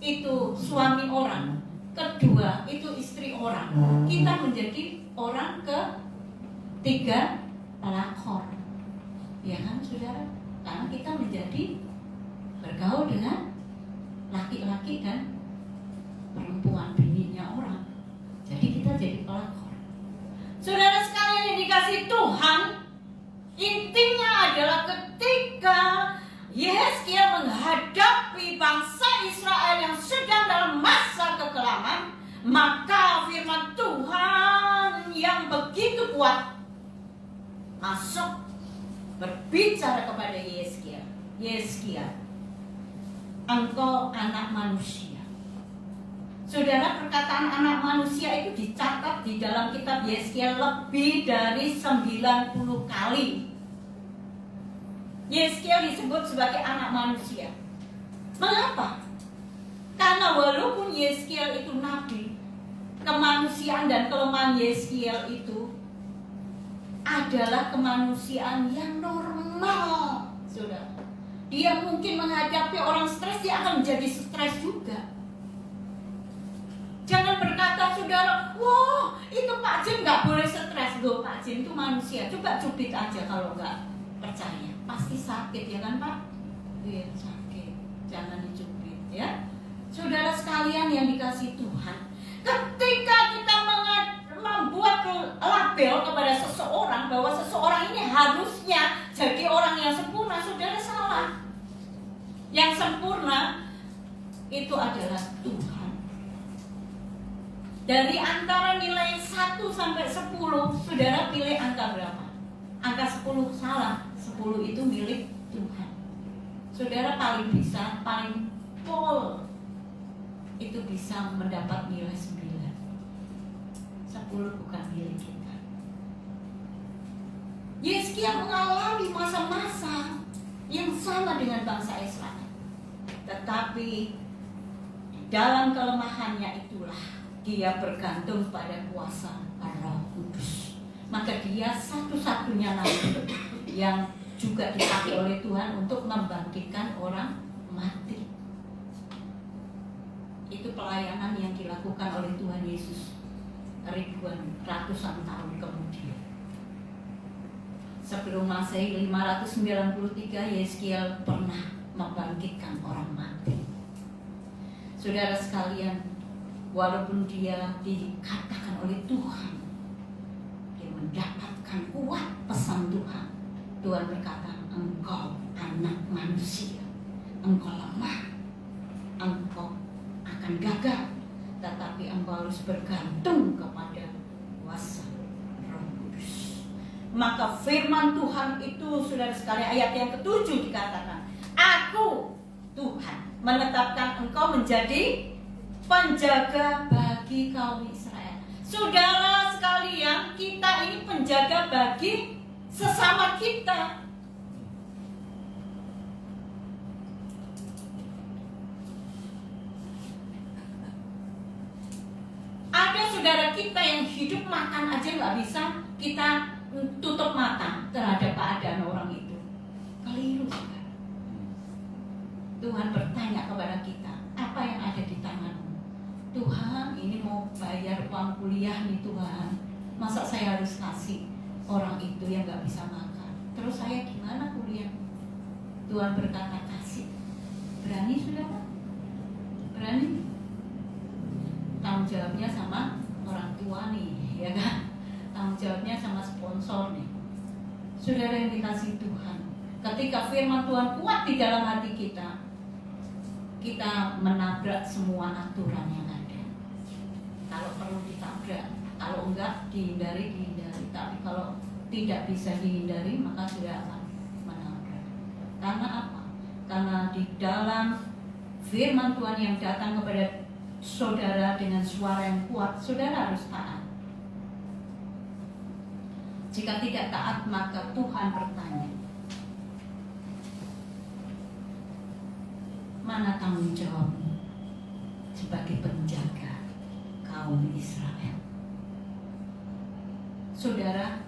itu suami orang, kedua itu istri orang, kita menjadi orang ketiga pelakor, ya kan saudara? Karena kita menjadi bergaul dengan laki-laki dan perempuan, bininya orang. Jadi kita jadi pelakor. Saudara sekalian yang dikasih Tuhan, intinya adalah ketika Yeskiel menghadapi bangsa Israel yang sedang dalam masa kekelaman, maka firman Tuhan yang begitu kuat masuk berbicara kepada Yeskiel. Yeskiel, engkau anak manusia. Saudara, perkataan anak manusia itu dicatat di dalam kitab Yeskiel lebih dari 90 kali. Yeskiel disebut sebagai anak manusia. Mengapa? Karena walaupun Yeskiel itu nabi, kemanusiaan dan kelemahan Yeskiel itu adalah kemanusiaan yang normal, saudara. Dia mungkin menghadapi orang stres, dia akan menjadi stres juga. Jangan berkata, saudara, wah itu Pak Jim nggak boleh stres. Loh, Pak Jim itu manusia. Coba cubit aja kalau nggak percaya. Pasti sakit, ya kan Pak? Iya, sakit. Jangan dicubit, ya. Saudara sekalian yang dikasih Tuhan, ketika kita membuat label kepada seseorang bahwa seseorang ini harusnya jadi orang yang sempurna, saudara salah. Yang sempurna itu adalah Tuhan. Dari antara nilai 1 sampai 10, saudara pilih angka berapa? Angka 10 salah, 10 itu milik Tuhan. Saudara paling pol itu bisa mendapat nilai 9. 10 bukan milik kita. Yeskiel mengalami masa-masa yang sama dengan bangsa Israel. Tetapi dalam kelemahannya itulah dia bergantung pada kuasa Roh Kudus. Maka dia satu-satunya nabi yang juga dipakai oleh Tuhan untuk membangkitkan orang mati. Itu pelayanan yang dilakukan oleh Tuhan Yesus ratusan tahun kemudian. Sebelum Masehi 593, Yeskiel pernah membangkitkan orang mati. Saudara sekalian, walaupun dia dikatakan oleh Tuhan, dia mendapatkan kuat pesan Tuhan. Tuhan berkata, engkau anak manusia, engkau lemah, engkau akan gagal, tetapi engkau harus bergantung kepada kuasa Roh Kudus. Maka firman Tuhan itu, saudara sekalian, ayat yang ke-7 dikatakan, aku Tuhan menetapkan engkau menjadi penjaga bagi kaum Israel. Saudara sekalian, kita ini penjaga bagi sesama kita. Ada saudara kita yang hidup makan aja nggak bisa, kita tutup mata terhadap keadaan orang itu. Keliru, saudara. Tuhan bertanya kepada kita, apa yang ada di tanganmu? Tuhan, ini mau bayar uang kuliah nih Tuhan. Masa saya harus kasih orang itu yang nggak bisa makan? Terus saya gimana kuliah? Tuhan berkata, kasih. Berani saudara? Berani? Tanggung jawabnya sama orang tua nih, ya kan? Tanggung jawabnya sama sponsor nih. Saudara yang dikasihi Tuhan, ketika firman Tuhan kuat di dalam hati kita, kita menabrak semua aturan yang ada. Kalau perlu ditabrak, kalau enggak dihindari. Tapi kalau tidak bisa dihindari, maka sudah akan menabrak. Karena apa? Karena di dalam firman Tuhan yang datang kepada saudara dengan suara yang kuat, saudara harus taat. Jika tidak taat, maka Tuhan bertanya, mana tanggung jawabmu sebagai penjaga kaum Israel? Saudara,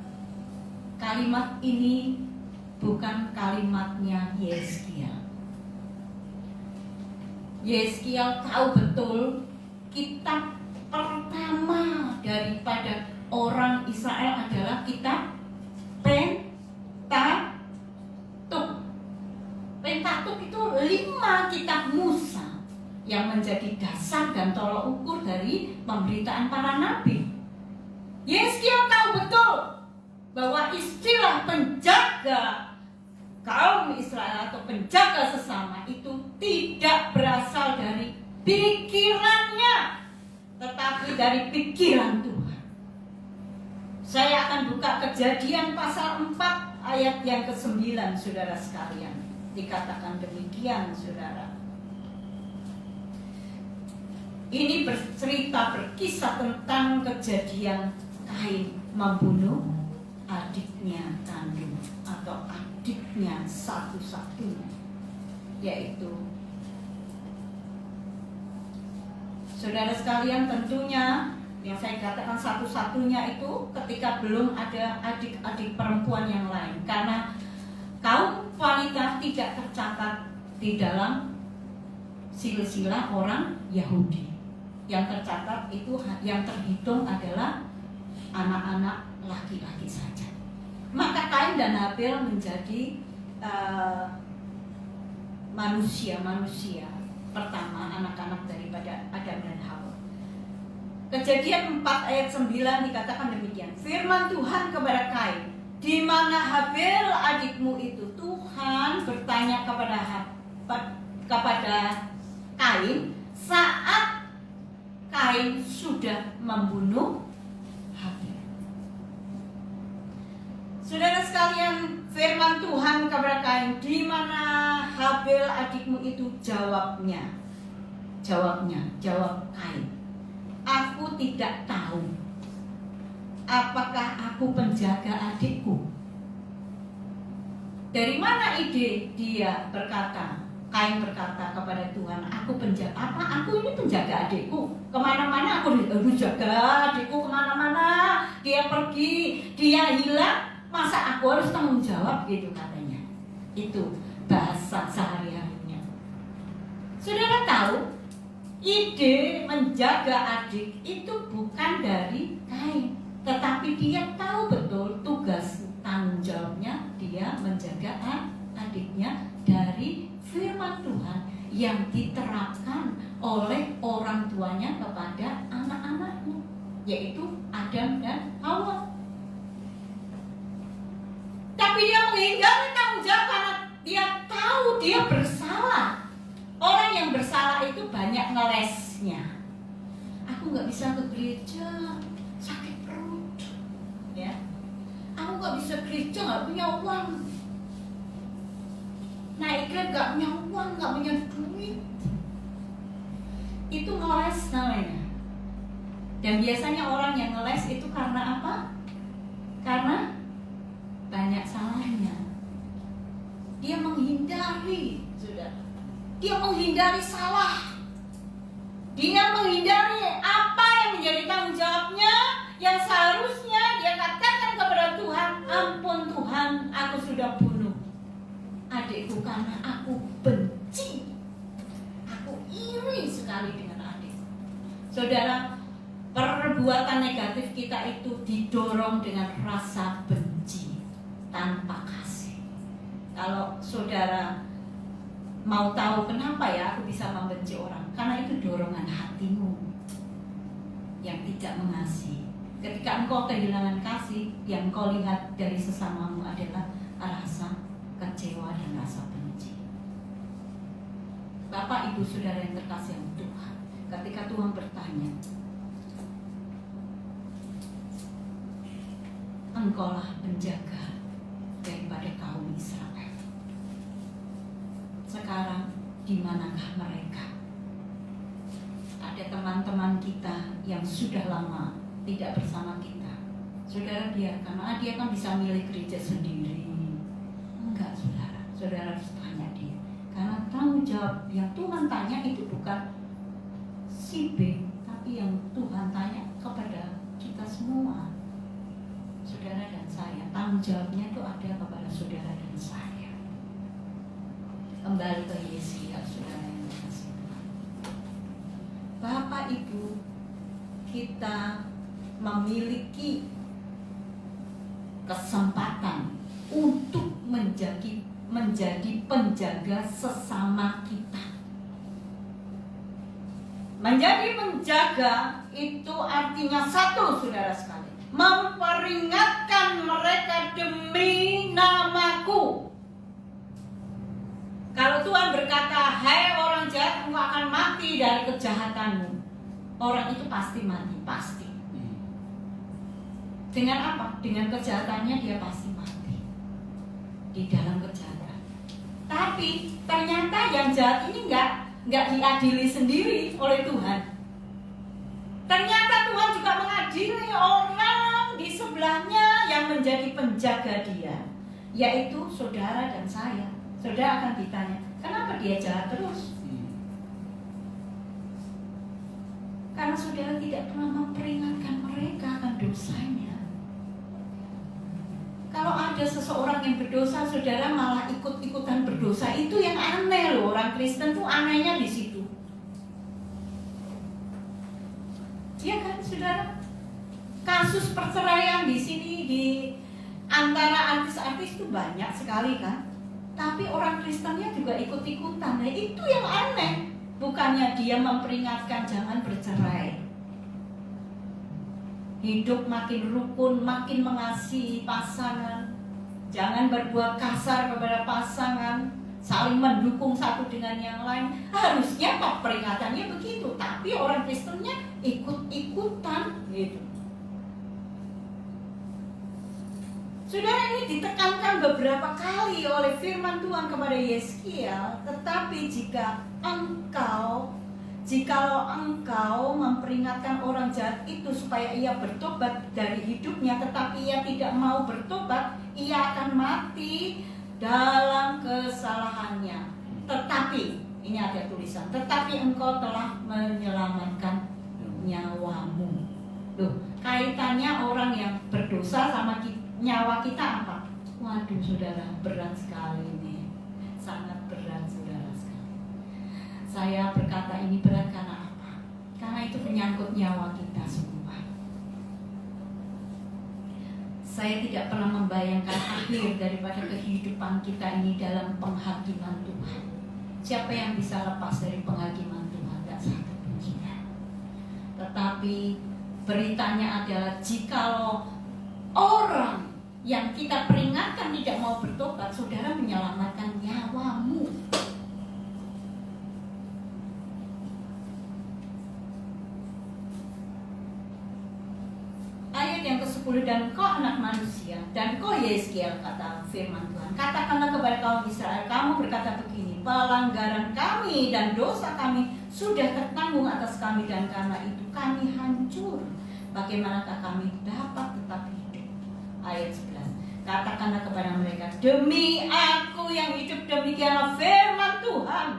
kalimat ini bukan kalimatnya Yeskiel. Yeskiel tahu betul kitab pertama daripada orang Israel adalah kitab Pentatuk. Pentatuk itu 5 kitab Musa yang menjadi dasar dan tolok ukur dari pemberitaan para nabi. Yeskiel tahu betul bahwa istilah penjaga kaum Israel atau penjaga sesama itu tidak berasal dari pikirannya, tetapi dari pikiran Tuhan. Saya akan buka Kejadian pasal 4 ayat yang ke-9, saudara sekalian. Dikatakan demikian, saudara. Ini berkisah tentang kejadian Kain membunuh adiknya kandung atau adiknya satu-satunya, yaitu saudara sekalian. Tentunya yang saya katakan satu-satunya itu ketika belum ada adik-adik perempuan yang lain, karena kaum wanita tidak tercatat di dalam silsilah orang Yahudi. Yang tercatat itu, yang terhitung adalah anak-anak laki-laki saja. Maka Kain dan Habil menjadi manusia pertama, anak-anak daripada Adam dan Hawa. Kejadian 4 ayat 9 dikatakan demikian. Firman Tuhan kepada Kain, di mana Habil adikmu itu? Tuhan bertanya kepada Kain saat Kain sudah membunuh Habil. Saudara sekalian, firman Tuhan kepada Kain, di mana Habil adikmu itu? Jawab Kain, aku tidak tahu. Apakah aku penjaga adikku? Dari mana ide dia berkata? Kain berkata kepada Tuhan, aku ini penjaga adikku. Kemana-mana aku jaga adikku, kemana-mana dia pergi, dia hilang, masa aku harus tanggung jawab gitu katanya. Itu bahasa sehari-harinya. Saudara tahu, ide menjaga adik itu bukan dari Kain, tetapi dia tahu betul tugas tanggung jawabnya dia menjaga adiknya dari firman Tuhan yang diterapkan oleh orang tuanya kepada anak-anaknya, yaitu Adam dan Hawa. Tapi dia menghindari tanggung jawab karena dia tahu dia bersalah. Orang yang bersalah itu banyak ngelesnya. Aku nggak bisa ke gereja, sakit perut, ya. Aku nggak bisa gereja, nggak punya uang. Naik Grab nggak punya uang, nggak punya duit. Itu ngeles namanya. Dan biasanya orang yang ngeles itu karena apa? Karena banyak salahnya. Dia menghindari, sudah. Dia menghindari salah. Dia menghindari apa yang menjadi tanggung jawabnya, yang seharusnya dia katakan kepada Tuhan, ampun Tuhan, aku sudah bunuh adikku karena aku benci, aku iri sekali dengan adik. Saudara, perbuatan negatif kita itu didorong dengan rasa benci tanpa kasih. Kalau saudara mau tahu kenapa ya aku bisa membenci orang, karena itu dorongan hatimu yang tidak mengasihi. Ketika engkau kehilangan kasih, yang engkau lihat dari sesamamu adalah rasa kecewa dan rasa benci. Bapak, Ibu, Saudara yang terkasih oleh Tuhan, ketika Tuhan bertanya, engkaulah penjaga daripada kaum Israel. Sekarang di manakah mereka? Ada teman-teman kita yang sudah lama tidak bersama kita. Saudara biarkan, dia kan bisa milih gereja sendiri. Enggak, saudara. Saudara harus tanya dia. Karena tanggung jawab yang Tuhan tanya itu bukan si B, tapi yang Tuhan tanya kepada kita semua. Saudara dan saya, tanggung jawabnya itu ada kepada saudara dan saya. Kembali ke Yesaya, saudara yang dikasihi Tuhan. Bapak Ibu, kita memiliki kesempatan untuk menjadi penjaga sesama kita. Menjadi penjaga itu artinya satu, saudara sekalian, memperingatkan mereka demi namaku. Kalau Tuhan berkata, hai orang jahat, engkau akan mati dari kejahatanmu, orang itu pasti mati, pasti. Dengan apa? Dengan kejahatannya dia pasti mati di dalam kejahatan. Tapi ternyata yang jahat ini nggak diadili sendiri oleh Tuhan. Ternyata Tuhan juga mengadili orang di sebelahnya yang menjadi penjaga dia, yaitu saudara dan saya. Saudara akan ditanya, kenapa dia jahat terus? Karena saudara tidak pernah memperingatkan mereka akan dosanya. Kalau ada seseorang yang berdosa, saudara malah ikut-ikutan berdosa, itu yang aneh loh. Orang Kristen tuh anehnya di situ. Iya kan, saudara? Kasus perceraian di sini di antara artis-artis itu banyak sekali kan. Tapi orang Kristennya juga ikut-ikutan. Nah, itu yang aneh. Bukannya dia memperingatkan jangan bercerai. Hidup makin rukun, makin mengasihi pasangan. Jangan berbuat kasar kepada pasangan, saling mendukung satu dengan yang lain. Harusnya peringatannya begitu, tapi orang Kristennya ikut-ikutan gitu. Saudara, ini ditekankan beberapa kali oleh firman Tuhan kepada Yeskiel. Tetapi jikalau engkau memperingatkan orang jahat itu supaya ia bertobat dari hidupnya, tetapi ia tidak mau bertobat, ia akan mati dalam kesalahannya. Tetapi, ini ada tulisan, tetapi engkau telah menyelamatkan nyawamu. Loh, kaitannya orang yang berdosa sama nyawa kita apa? Waduh, saudara, berat sekali nih. Sangat berat, saudara sekali. Saya berkata ini berat karena apa? Karena itu menyangkut nyawa kita semua. Saya tidak pernah membayangkan akhir daripada kehidupan kita ini dalam penghakiman Tuhan. Siapa yang bisa lepas dari penghakiman Tuhan? Tidak satu pun, saudara. Tetapi beritanya adalah jikalau orang yang kita peringatkan tidak mau bertobat, saudara menyelamatkan nyawamu. Ayat yang ke-10, dan kau anak manusia, dan kau Yeskiel, kata firman Tuhan, katakanlah kepada kaum Israel, kamu berkata begini, pelanggaran kami dan dosa kami sudah tertanggung atas kami, dan karena itu kami hancur. Bagaimanakah kami dapat tetap hidup? Ayat 11, katakanlah kepada mereka, demi aku yang hidup, demikianlah firman Tuhan,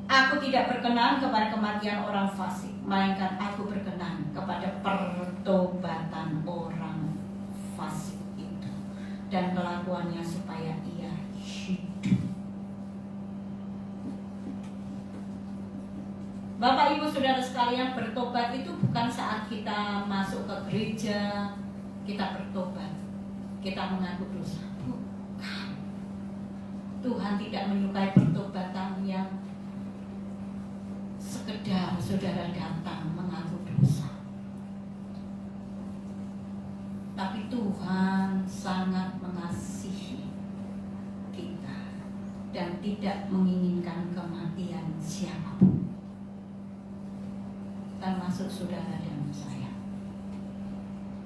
aku tidak berkenan kepada kematian orang fasik, melainkan aku berkenan kepada pertobatan orang fasik itu dan kelakuannya supaya ia hidup. Bapak Ibu Saudara sekalian, bertobat itu bukan saat kita masuk ke gereja kita bertobat, kita mengaku dosa. Bukan. Tuhan tidak menyukai pertobatan yang sekedar saudara datang mengaku dosa. Tuhan sangat mengasihi kita dan tidak menginginkan kematian siapapun, termasuk saudara dan saya.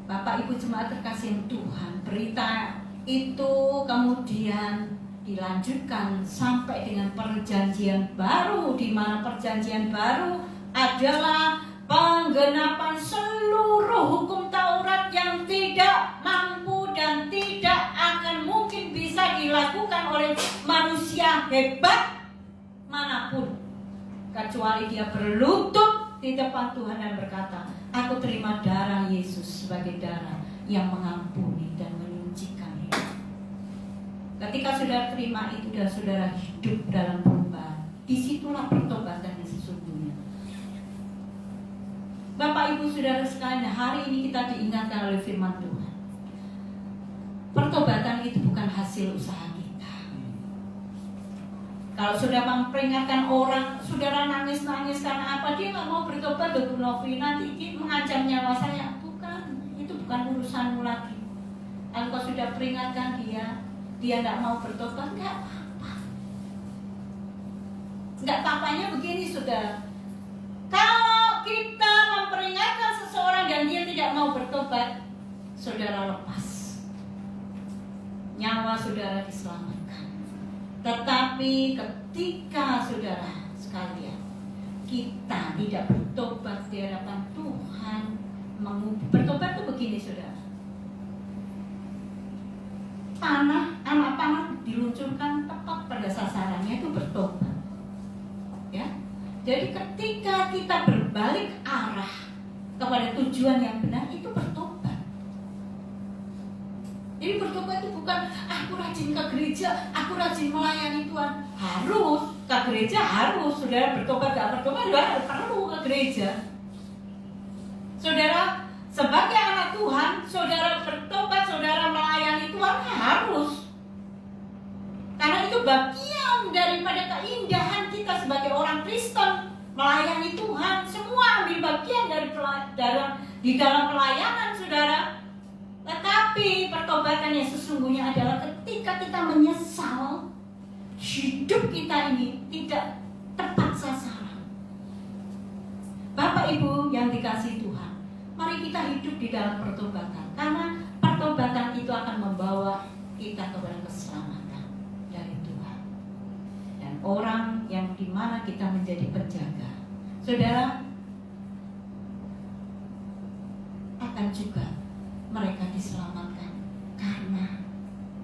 Bapak Ibu jemaat terkasih Tuhan, berita itu kemudian dilanjutkan sampai dengan perjanjian baru, di mana perjanjian baru adalah penggenapan seluruh hukum Taurat yang tidak mampu dan tidak akan mungkin bisa dilakukan oleh manusia hebat manapun, kecuali dia berlutut di depan Tuhan dan berkata, aku terima darah Yesus sebagai darah yang mengampuni dan menyucikan hidup. Ketika saudara terima itu dan saudara hidup dalam perubahan, disitulah pertobatan yang sesungguhnya. Bapak Ibu saudara sekalian, hari ini kita diingatkan oleh firman Tuhan, pertobatan itu bukan hasil usaha kita. Kalau sudah memperingatkan orang, saudara nangis-nangis karena apa? Dia nggak mau bertobat, Dr. Novi, nanti mengancam nyawa saya. Bukan, itu bukan urusanmu lagi. Dan kalau sudah peringatkan dia nggak mau bertobat, nggak apa-apa. Nggak apa-apanya begini, saudara. Kalau kita memperingatkan seseorang dan dia tidak mau bertobat, saudara lepas. Nyawa saudara diselamatkan. Tetapi ketika saudara sekalian, kita tidak bertobat di hadapan Tuhan, bertobat itu begini saudara. Anak panah diluncurkan tepat pada sasarannya, itu bertobat. Ya. Jadi ketika kita berbalik arah kepada tujuan yang benar, itu bertobat. Jadi bertobat itu bukan aku rajin ke gereja, aku rajin melayani Tuhan. Harus ke gereja, harus. Saudara bertobat gak bertobat, saudara perlu ke gereja. Saudara sebagai anak Tuhan, saudara bertobat, saudara melayani Tuhan, harus. Karena itu bagian daripada keindahan kita sebagai orang Kristen, melayani Tuhan. Semua ambil bagian di dalam pelayanan saudara. Tetapi pertobatan yang sesungguhnya adalah ketika kita menyesal hidup kita ini tidak tepat sasaran. Bapak Ibu yang dikasihi Tuhan, mari kita hidup di dalam pertobatan, karena pertobatan itu akan membawa kita kepada keselamatan dari Tuhan. Dan orang yang dimana kita menjadi penjaga, saudara, akan juga mereka diselamatkan karena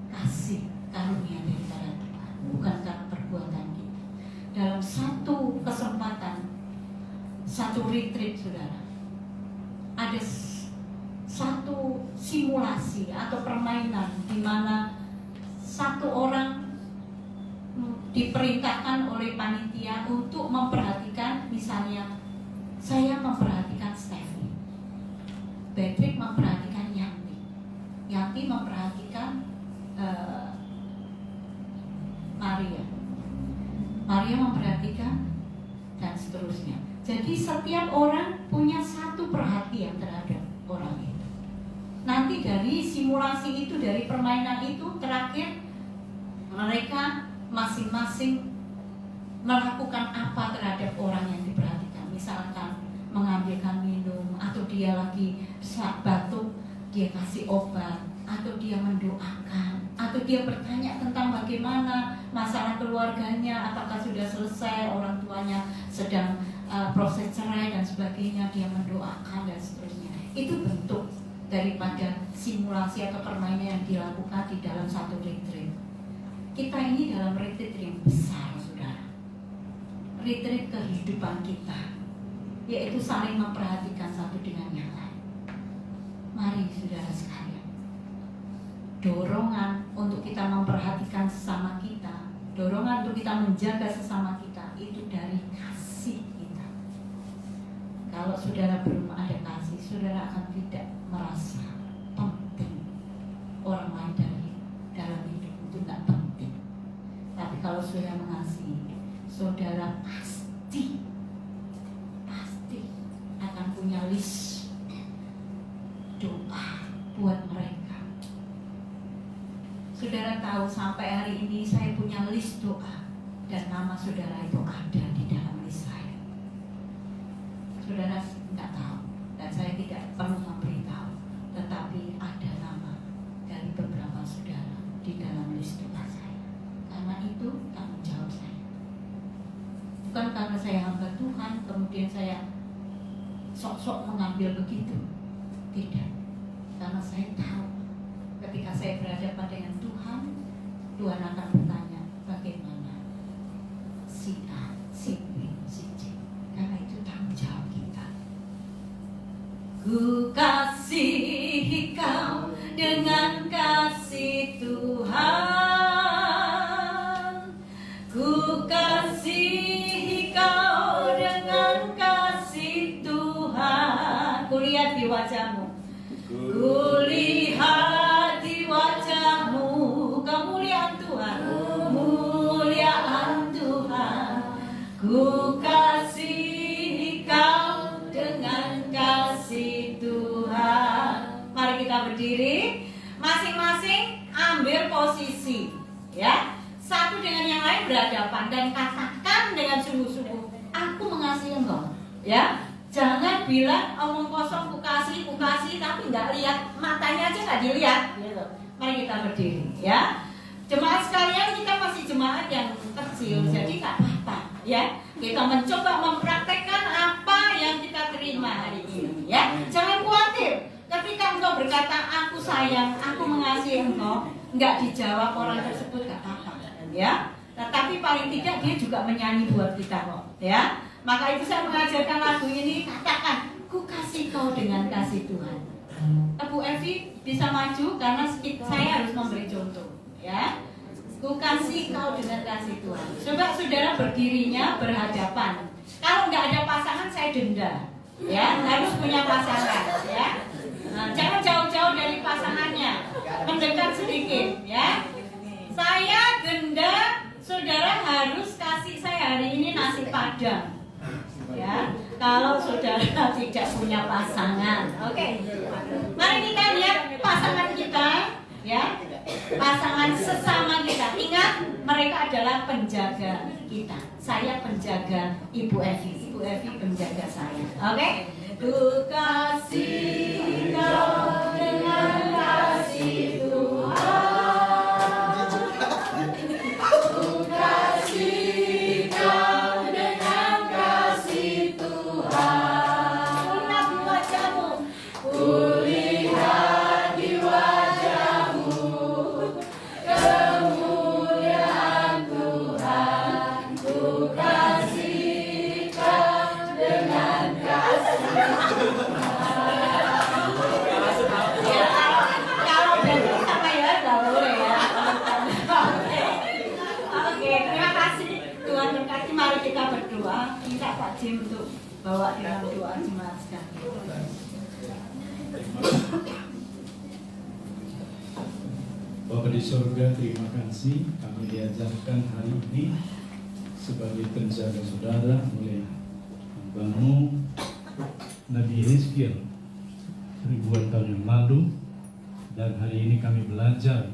kasih karunia daripada Tuhan, bukan karena perbuatan kita. Dalam satu kesempatan, satu retreat saudara, ada satu simulasi atau permainan di mana satu orang diperintahkan oleh panitia untuk memperhatikan, misalnya saya memperhatikan Steffi, Patrick memperhatikan Yanti memperhatikan Maria memperhatikan, dan seterusnya. Jadi setiap orang punya satu perhatian terhadap orang itu. Nanti dari simulasi itu, dari permainan itu, terakhir mereka masing-masing melakukan apa terhadap orang yang diperhatikan. Misalkan mengambilkan minum, atau dia lagi batuk, dia kasih obat, atau dia mendoakan, atau dia bertanya tentang bagaimana masalah keluarganya, apakah sudah selesai, orang tuanya sedang proses cerai dan sebagainya, dia mendoakan dan seterusnya. Itu bentuk daripada simulasi atau permainan yang dilakukan di dalam satu retreat. Kita ini dalam retreat yang besar, saudara. Retreat kehidupan kita, yaitu saling memperhatikan satu dengan yang lain. Mari saudara sekalian, dorongan untuk kita memperhatikan sesama kita, dorongan untuk kita menjaga sesama kita, itu dari kasih kita. Kalau saudara belum ada kasih, saudara akan tidak merasa penting orang lain dalam hidup, itu tidak penting. Tapi kalau saudara mengasihi, saudara pasti akan punya list doa buat mereka Saudara tahu sampai hari ini saya punya list doa dan nama saudara itu ada di dalam list saya. Saudara tidak tahu dan saya tidak perlu memberitahu, tetapi ada nama dari beberapa saudara di dalam list doa saya. Karena itu tanggung jawab saya. Bukan karena saya hamba Tuhan kemudian saya sok-sok mengambil begitu. Tidak. Karena saya tahu ketika saya berhadapan dengan Tuhan, Tuhan akan bertanya bagaimana si A, si B, si C. Karena itu tanggung jawab kita. Ku kasihi kau dengan kasih Tuhan. Ku kasihi kau dengan kasih Tuhan. Kulihat di wajahmu. Kulihat di wajahmu kemuliaan Tuhan, kemuliaan Tuhan. Ku kasihi kau dengan kasih Tuhan. Mari kita berdiri, masing-masing ambil posisi, ya. Satu dengan yang lain berhadapan dan katakan dengan sungguh-sungguh, aku mengasihi engkau, ya. Jangan bilang omong kosong ku kasih, tapi nggak lihat, matanya aja nggak dilihat. Gitu. Mari kita berdiri, ya. Jemaat sekalian, kita masih jemaat yang kecil, jadi nggak apa-apa, ya. Kita mencoba mempraktekkan apa yang kita terima hari ini, ya. Jangan khawatir, ketika engkau berkata aku sayang, aku mengasihi engkau, nggak dijawab orang tersebut nggak apa-apa, ya. Tetapi paling tidak dia juga menyanyi buat kita kok, ya. Maka itu saya mengajarkan lagu ini, katakan, ku kasih kau dengan kasih Tuhan. Bu Evi bisa maju karena saya harus memberi contoh, ya. Ku kasih kau dengan kasih Tuhan. Coba saudara berdirinya berhadapan. Kalau nggak ada pasangan saya denda, ya. Harus punya pasangan, ya. Nah, jangan jauh-jauh dari pasangannya, mendekat sedikit, ya. Saya denda, saudara harus kasih saya hari ini nasi padang. Ya, kalau saudara tidak punya pasangan, oke. Mari kita lihat pasangan kita, ya, pasangan sesama kita. Ingat, mereka adalah penjaga kita. Saya penjaga Ibu Evi, Ibu Evi penjaga saya, oke. Ku kasih kau dengan kasih Tuhan. Ku kasih kau. Kulihat di wajahmu kemuliaan Tuhan. Ku kasih kau dengan kasih Tuhan. Ya, kalau berdua sama ya nggak boleh ya. Oke, terima kasih Tuhan berkati. Mari kita berdoa. Minta Pak Jim untuk bawa dalam doa jemaat sekalian. Bapa di surga, terima kasih kami diajarkan hari ini sebagai penjaga saudara oleh hambamu Nabi Hizkiel ribuan tahun yang lalu, dan hari ini kami belajar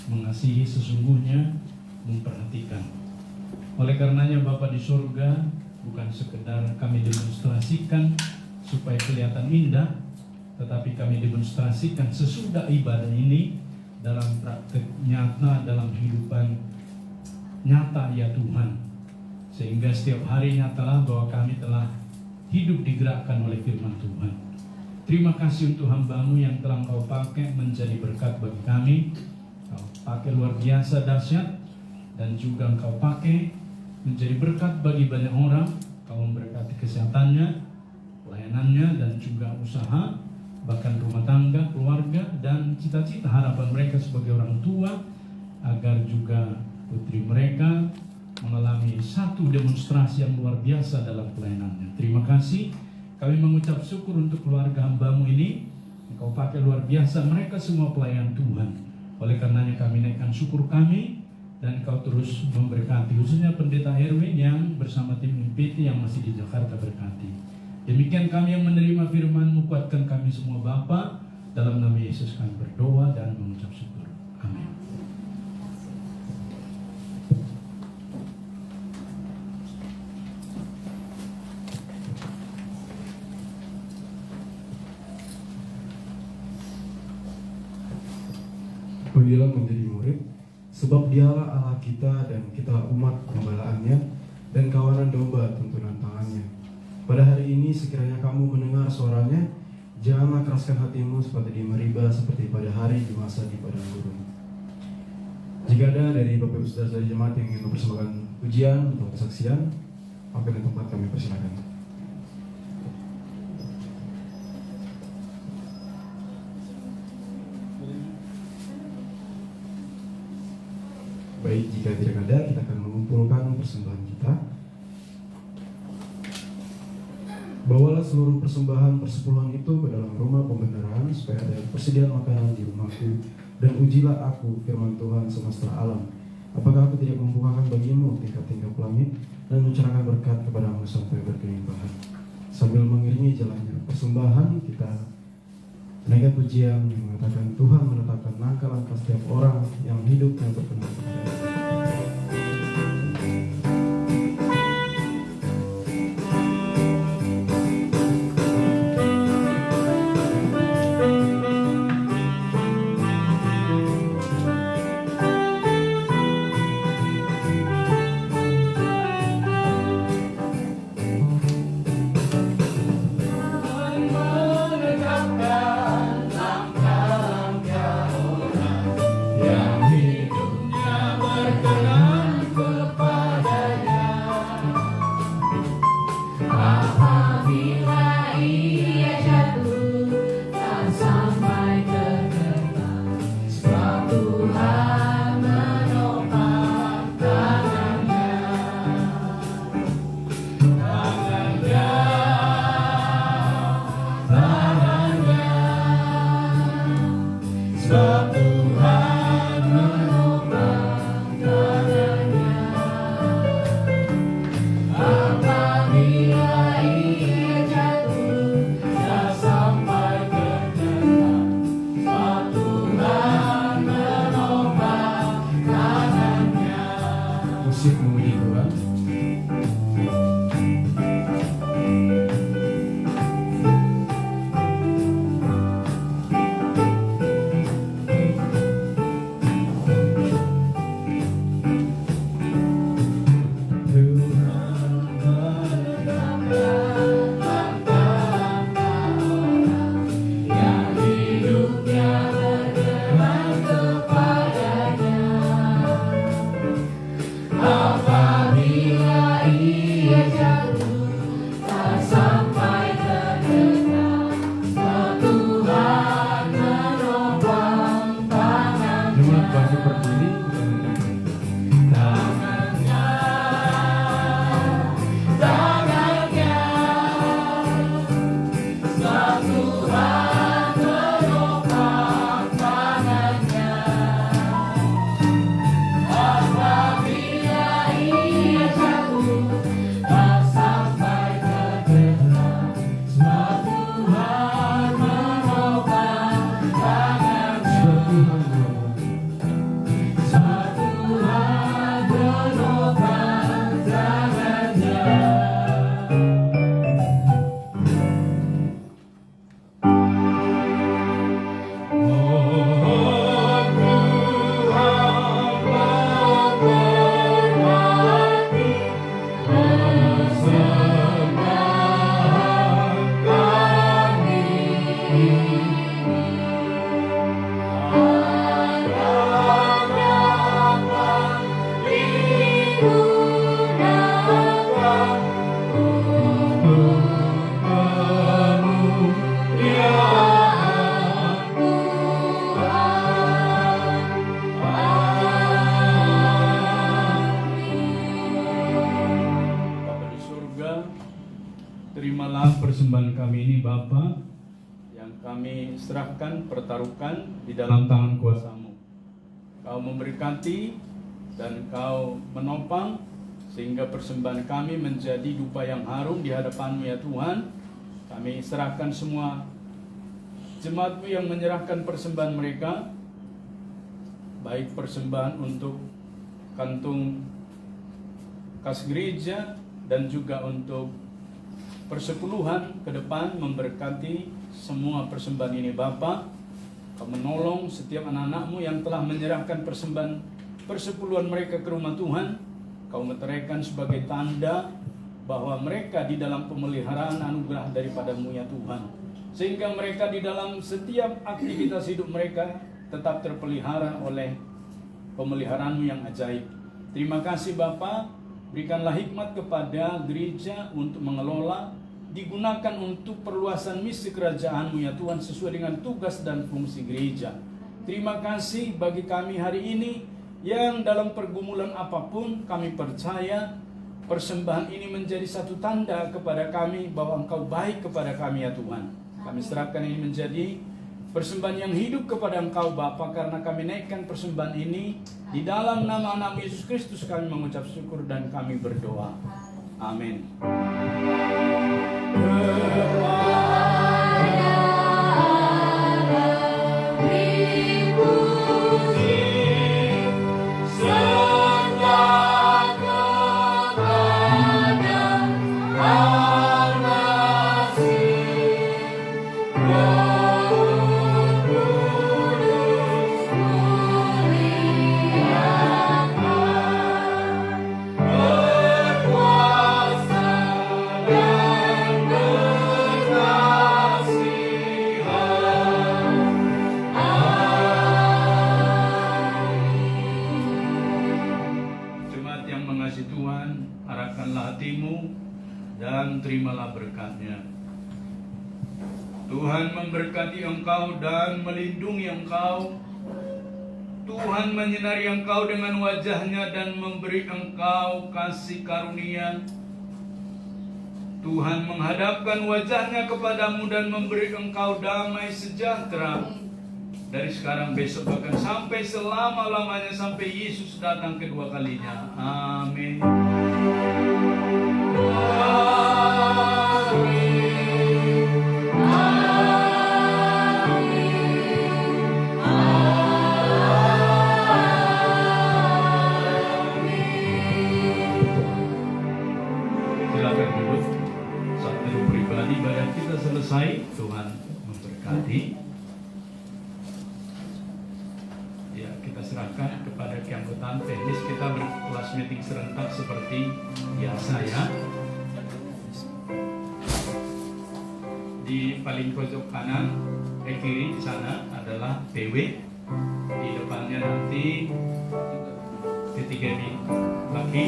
mengasihi sesungguhnya, memperhatikan. Oleh karenanya Bapa di surga, bukan sekedar kami demonstrasikan supaya kelihatan indah, tetapi kami demonstrasikan sesudah ibadah ini dalam praktek nyata, dalam kehidupan nyata ya Tuhan, sehingga setiap hari nyatalah bahwa kami telah hidup digerakkan oleh firman Tuhan. Terima kasih untuk hamba-Mu yang telah Engkau pakai menjadi berkat bagi kami. Engkau pakai luar biasa dahsyat, dan juga Engkau pakai menjadi berkat bagi banyak orang. Engkau memberkati kesehatannya, pelayanannya, dan juga usaha, bahkan rumah tangga, keluarga, dan cita-cita harapan mereka sebagai orang tua, agar juga putri mereka mengalami satu demonstrasi yang luar biasa dalam pelayanannya. Terima kasih, kami mengucap syukur untuk keluarga hamba-Mu ini. Engkau pakai luar biasa mereka semua pelayan Tuhan. Oleh karenanya kami naikkan syukur kami, dan Engkau terus memberkati, khususnya pendeta Erwin yang bersama tim PT yang masih di Jakarta, berkati. Demikian kami yang menerima firman-Mu, kuatkan kami semua Bapa. Dalam nama Yesus kami berdoa dan mengucap syukur. Amin. Ujilah menjadi murid, sebab dialah Allah kita dan kita umat pembalaannya dan kawanan domba tuntunan tangannya. Pada hari ini sekiranya kamu mendengar suaranya, janganlah keraskan hatimu seperti di Meriba, seperti pada hari di masa di padang gurun. Jika ada dari Bapak Ibu Saudara dari jemaat yang ingin mempersembahkan pujian atau kesaksian, maka di tempat kami persilakan. Baik, jika tidak ada, kita akan mengumpulkan persembahan kita. Bawalah seluruh persembahan persepuluhan itu ke dalam rumah pembenaran, supaya ada persediaan makanan di rumahku. Dan ujilah aku, firman Tuhan semesta alam, apakah aku tidak membukakan bagimu tingkap-tingkap langit dan mencurahkan berkat kepadamu sampai berkelimpahan. Sambil mengiringi jalannya persembahan, kita menaikkan pujian yang mengatakan Tuhan menetapkan langkah-langkah setiap orang yang hidup yang berkenan kepada-Nya. Musik memuji Tuhan. Jemaat bangkit berdiri, terimalah persembahan kami ini Bapa, yang kami serahkan, pertaruhkan di dalam tangan kuasa-Mu. Kau memberkati dan Kau menopang, sehingga persembahan kami menjadi dupa yang harum di hadapan-Mu ya Tuhan. Kami serahkan semua jemaat-Mu yang menyerahkan persembahan mereka, baik persembahan untuk kantung kas gereja dan juga untuk persepuluhan ke depan, memberkati semua persembahan ini Bapa. Kau menolong setiap anak-anak-Mu yang telah menyerahkan persembahan persepuluhan mereka ke rumah Tuhan. Kau meteraikan sebagai tanda bahwa mereka di dalam pemeliharaan anugerah daripada-Mu ya Tuhan, sehingga mereka di dalam setiap aktivitas hidup mereka tetap terpelihara oleh pemeliharaan-Mu yang ajaib. Terima kasih Bapa, berikanlah hikmat kepada gereja untuk mengelola, digunakan untuk perluasan misi kerajaan-Mu ya Tuhan, sesuai dengan tugas dan fungsi gereja. Terima kasih bagi kami hari ini, yang dalam pergumulan apapun kami percaya persembahan ini menjadi satu tanda kepada kami bahwa Engkau baik kepada kami ya Tuhan. Kami serahkan ini menjadi persembahan yang hidup kepada Engkau Bapa, karena kami naikkan persembahan ini di dalam nama anak Yesus Kristus. Kami mengucap syukur dan kami berdoa. Amin. Terimalah berkat-Nya. Tuhan memberkati engkau dan melindungi engkau. Tuhan menyinari engkau dengan wajah-Nya dan memberi engkau kasih karunia. Tuhan menghadapkan wajah-Nya kepadamu dan memberi engkau damai sejahtera. Dari sekarang, besok, bahkan sampai selama-lamanya, sampai Yesus datang kedua kalinya. Amin. Silakan duduk. Saat menu pribadi ibadat kita selesai. Tuhan memberkati. Ya, kita serahkan kepada keanggotaan teknis. Kita berkelas meeting serentak seperti biasa ya. Di paling pojok kanan, kiri di sana adalah PW. Di depannya nanti P3B laki,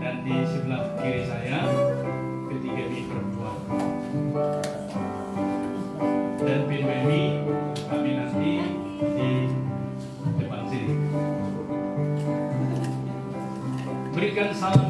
dan di sebelah kiri saya P3B perempuan. Dan PWB kami nanti di depan sini. Berikan salam